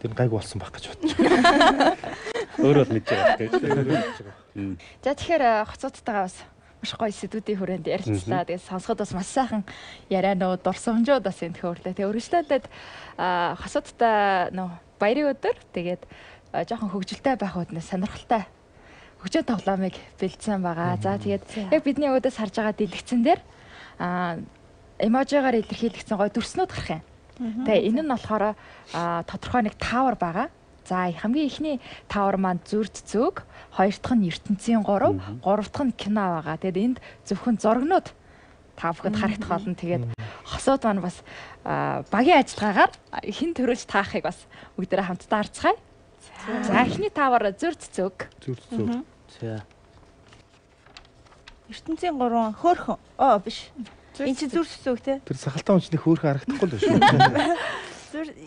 Тэр гайг болсон байх гэж бодчих. Өөрөө л мэдж байгаа гэж. За тэгэхээр хоцоодтойгоо бас маш гоё сэдвүүдийн хүрээнд ярилцлаа. Тэгээд сонсоход бас маш сайхан ярианууд, дурсамжууд бас энэ төхөрлөө. Тэгээд өргөжлөлтөд хосоодтой баярын өдөр тэгээд жоохон хөвгөлтэй байх үднээс сонирхолтой хөгжөө тоглоомыг бэлдсэн байгаа. За тэгээд яг бидний өөдөөс харж байгаа дэлгэцэн дээр эможигаар илэрхийлэгдсэн гоё дүрснүүд гарах юм. Тэгээ энэ нь болохоор тодорхой нэг таавар байгаа. За хамгийн ихний таавар маань зүрд зүг, хоёр дахь нь ертөнцийн 3, гурав дахь нь кино байгаа. Тэгээд энд зөвхөн зургнууд та бүхэнд харагдах болно. Тэгээд хосууд маань бас багийн ажиллагаагаар хэн төрүүлж таахыг бас бүгдээрээ хамтдаа харцгаая. За ихний таавар зүрд зүг. Зүрд зүг. За. ертөнцийн 3 хөөхөн. Биш. Энд чи зүрд зүг те. Тэр сахалтай хүнчний хөөхөн харагдахгүй л шүү.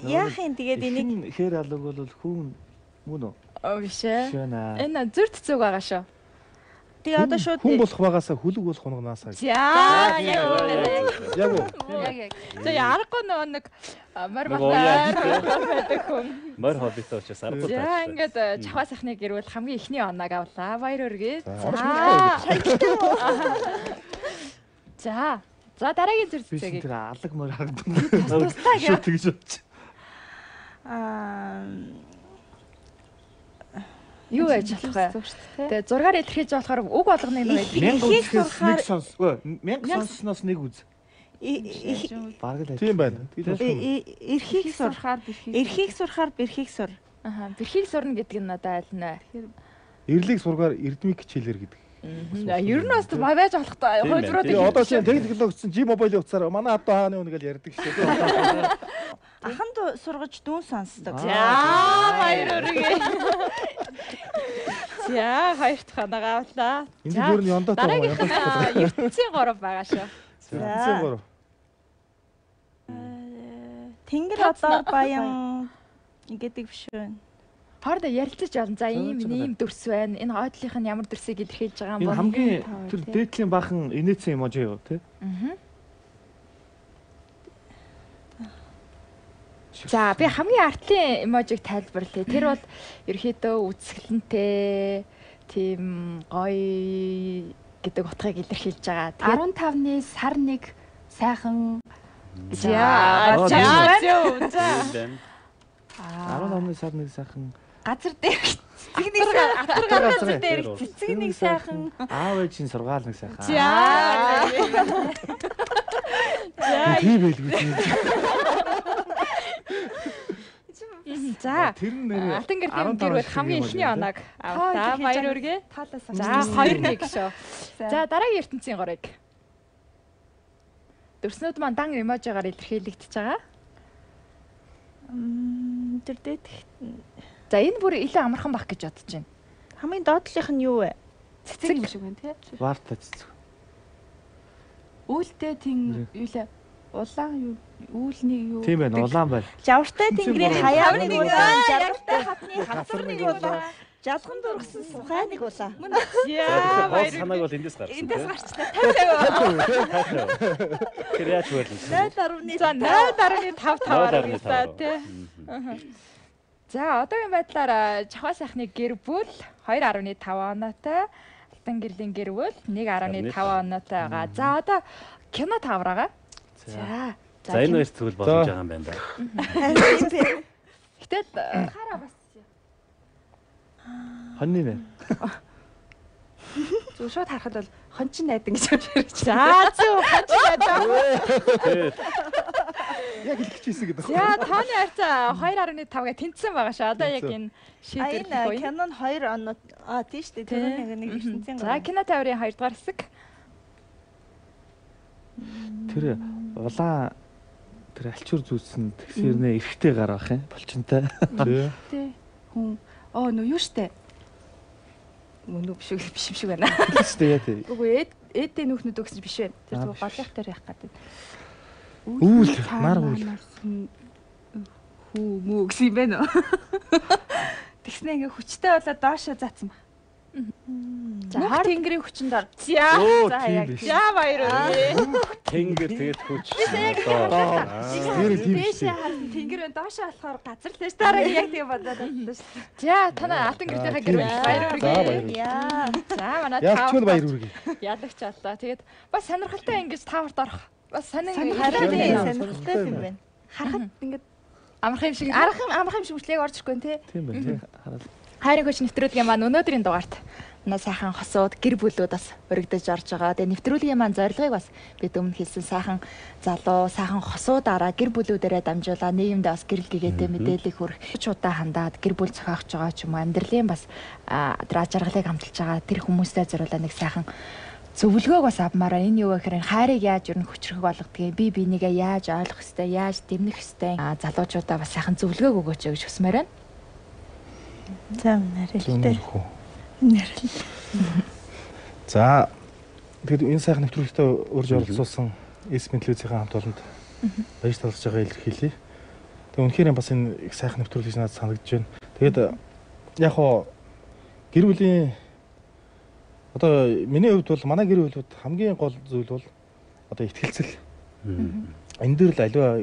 Яахын тэгээд энийг хээр алог бол хүүн мөн үү? Биш ээ. Энэ зүрд зүг байгаа шүү. Тэгээ одоо шууд хүн болох багаасаа хүлэг болох хунгнаасаа. За яг уу. За ярахгүй нэг морь байдаг хүн. Морь хоббитой учраас аргагүй. За ингээд чаваа сахны гэрвэл хамгийн ихний оноог авлаа. Баяр хүргэе. За дараагийн зүрд зүгийг. Тэр алаг морь харагдана. Шүү тэгж бодчих. Юу яаж болох вэ? Тэгээ 6-аар илэрхийлж болохоор үг болгоны юм байдаг. 1000 сонсгүй. 1000 сонсноос нэг үз. Бараг л тийм байна. Эрхийг сурахаар бэрхийг сур. Бэрхийг сурна гэдэг нь одоо аль нэ? Эрлийг сургаар эрдмийг хичээлэр гэдэг. Ер нь бас байж болох та хойдроод их. Одоо чинь техникл өгсөн G-Mobile утсаар манай авто хааны үнэ гэж ярьдаг шүү дээ. Аханд сургаж дүүн сонсдог. Баяр өргөө. За хоёрт ханагаа авлаа. Энд бүр нь ёндоо таа. ертөнцийн 3 байгаа шүү. За. Тэнгэр одоор баян гэдэг биш үү? Хоордоо ярилцаж байна. За ийм дүрс байна. Энэ хойдлынх нь ямар дүрсийг илэрхийлж байгаа юм бэ? Энэ хамгийн тэр дээдлийн бахан инээсэн эможи юу тий? За би хамгийн артлын эможиг тайлбарлая. Тэр бол ерөөхдөө үсгэлэнтэй тийм гоё гэдэг утгыг илэрхийлж байгаа. 15-ны сар 1 сайхан за 15-ны сар 1 сайхан газар дээр цэцэгний сайхан газар дээр цэцэгний сайхан аав ээжийн сургаал нэг сайхан. За тийм байлгүй. За алтан гэрлийн гэр бол хамгийн ихний оног авлаа. Баяр өргөө. За 2-1 шүү. За дараагийн ертөнцийн 3-ыг. Дүрснүүд маань дан эможигаар илэрхийлэгдэж байгаа. Тэр дээд. За энэ бүр илүү амархан байх гэж бодож байна. Хамгийн доотлих нь юу вэ? Цэцэг юм шиг байна тий. Варта цэцэг. Үйлдээ тийм юу лээ. Улаан юу үүлний юу. Тийм байна, улаан байна. Жавартай тэнгэрийн хаяа нэг улаан, жаргалтай хатны хавцар нэг улаан. Жалган дургсан сухай нэг улаан. Яа, баяр. Санааг бол эндээс гарсан. Эндээс гарчлаа. 50. Креатив байлаа. 0.5 тий. За одоогийн байдлаар Чахаа сайхны гэр бүл 2.5 оноотой, Алтан гэрлийн гэр бүл 1.5 оноотой байгаа. За одоо кино тавраагаа. За энэ хоёр зүйл боломж байгаа юм байна да. Гэтэл хараа бас. Хоньны нэ. Зөв шууд харахад бол хончин найдан гэж ярьж. За зөв хончин найдан. Яг хэлчихсэн гэдэг. За тооны харьцаа 2.5-га тэнцсэн байгаа шүү. Одоо яг энэ шийдвэр гоё. Кинон 2 оноо тийш дээ. Тэр нэг ертөнцийн. За кино таврын 2 дугаар хэсэг. Тэр улаан тэр альчуур зүүсэн тэгсэрнээ эрэхтэй гар ах юм болчинтай. Тий. Хүн нөө юу штэ. Мөнөө биш шиг байна. Гэхдээ яа тий. Үгүй эдээ нүхнүүд өгсөн биш байна. Тэр зөв голынх дээр явах гэдэг. Үүл нар үүл. Хүү мүү гэсэн юм байна уу? Тэгснэ ингээ хүчтэй болоод доошоо заасан ба. За хар тэнгэрийн хүчин дор. За яг. За баяр өргөө. Тэнгэр тэгээд хүч. Дээшээ харсан тэнгэр байна. Доошоо болохоор газар л ш. Дараа яг тийм бодоод байна ш. За танаа алтан гэрийнхээ гэр бүл баяр өргөө. Яа. За манай Ялчгүй баяр өргөө. Ялагч боллоо. Тэгээд бас сонирхолтой ингэж тааварт орох. Бас сонирхолтой юм байна. Харахад ингээд амархан юм шиг амархан юм шиг хүчлээг орж ирэхгүй тий. Тийм байна тий. Хараад хайрын хүч нэвтрүүлгийн маань өнөөдрийн дугаарт манай сайхан хосууд гэр бүлүүд бас өргөдөж орж байгаа. Тэгээ нэвтрүүлгийн маань зорилгыг бас бид өмнө хэлсэн сайхан залуу, сайхан хосуудаараа гэр бүлүүдээрээ дамжуулаа нийгэмдээ бас гэрэл гэгээтэй мэдээлэл хүргэх удаа хандаад гэр бүл зохиогч байгаа ч юм уу амьдралын бас тэр ажаргалыг хамталж байгаа тэр хүмүүстэй зориулаа нэг сайхан зөвлөгөөг бас авмаараа энэ юу гэхээр хайрыг яаж ер нь хүчрэх болгодгийг би бинийгээ яаж ойлгох ёстой, яаж дэмнэх ёстой залуучуудаа бас сайхан зөвлөгөөг өгөөч гэж хүсмээр байна. За нарилтэй. За тэгэхээр энэ сайхан нэвтрүүлэгтээ урьж оролцуулсан Эсмин телевизийн хамт олонд баяр талархж байгаа илэрхийлье. Тэгээ үнэхээр бас энэ их сайхан нэвтрүүлэг надад санагдаж байна. Тэгээд яг хоо гэр бүлийн одоо миний хувьд бол манай гэр бүлүүд хамгийн гол зүйл бол одоо итгэлцэл. Энэ дээр л аливаа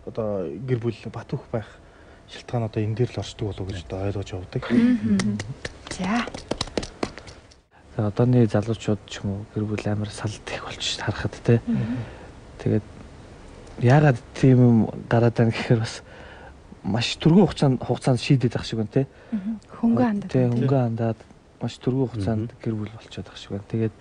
одоо гэр бүл бат бөх байх шалтгаан одоо энэ дээр л оршдог болов уу гэж одоо ойлгож явдаг. За. Одооны залуучууд ч юм уу гэр бүл амар салт их болчих харахад те. Тэгээд яагаад тийм юм гараад байна гэхээр бас маш түргэн хугацаанд шийдээд ах шиг байна те. Хөнгөн хандаад. Тэ хөнгөн хандаад маш түргэн хугацаанд гэр бүл болчиход ах шиг байна. Тэгээд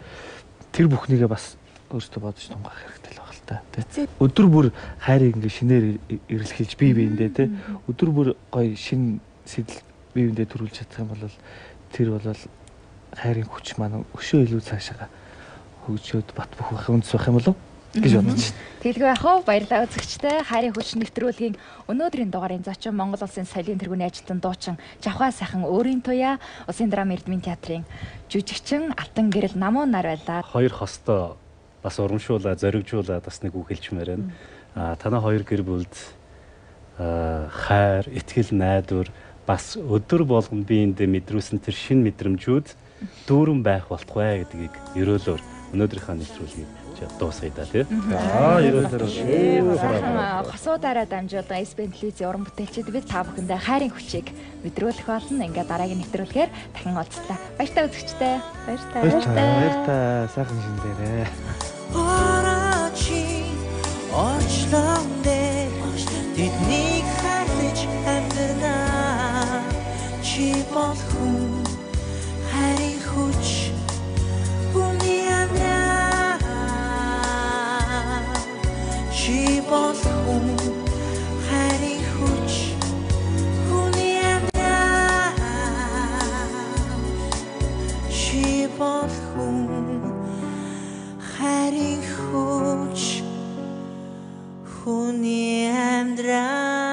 тэр бүхнийгээ бас өөртөө бодож тунгаах хэрэгтэй л баг л та тий. Өдөр бүр хайрыг ингээ шинээр эрэлхийлж бие биендээ тий. Өдөр бүр гоё шин сэтэл бие биендээ төрүүлж чадах юм бол тэр бол хайрын хүч маань өшөө илүү цаашаа хөгжөөд бат бөх байх үндэс байх юм болов гэж бодож байна. Тэлгүй яах вэ? Баярлалаа үзэгчтэй. Хайрын хүч нэвтрүүлгийн өнөөдрийн дугаарын зочин Монгол Улсын соёлын тэргүүний ажилтан дуучин Жавхаа сайхан өөрийн туяа Улсын драм эрдмийн театрын жүжигчин Алтан гэрэл Намуун нар байлаа. Хоёр хостой бас урамшуулаад зоригжуулаад бас нэг үг хэлчмээр байна. Танай хоёр гэр бүлд хайр, итгэл, найдвар бас өдөр болгон биендээ мэдрүүлсэн тэр шин мэдрэмжүүд дүүрэн байх болтугай гэдгийг ерөөлөөр өнөөдрийнхөө нэвтрүүлгийг дуусгая да тий. Ерөөлөөр хосуудаараа дамжуулан SBN телевизийн уран бүтээлчид бид та бүхэндээ хайрын хүчийг мэдрүүлэх болно. Ингээд дараагийн нэвтрүүлгээр дахин уулзлаа. Баяртай үзэгчтэй. Баяртай. Сайхан шиндээрээ. Очлон дээр тэднийг хайрлаж амьдрнаа. Чи бол хүн хайрын хүч хүний амьдраа. Чи бол хүн хайрын хүч хүний амьдраа. Чи бол хүн хайрын хүч хүний амьдраа.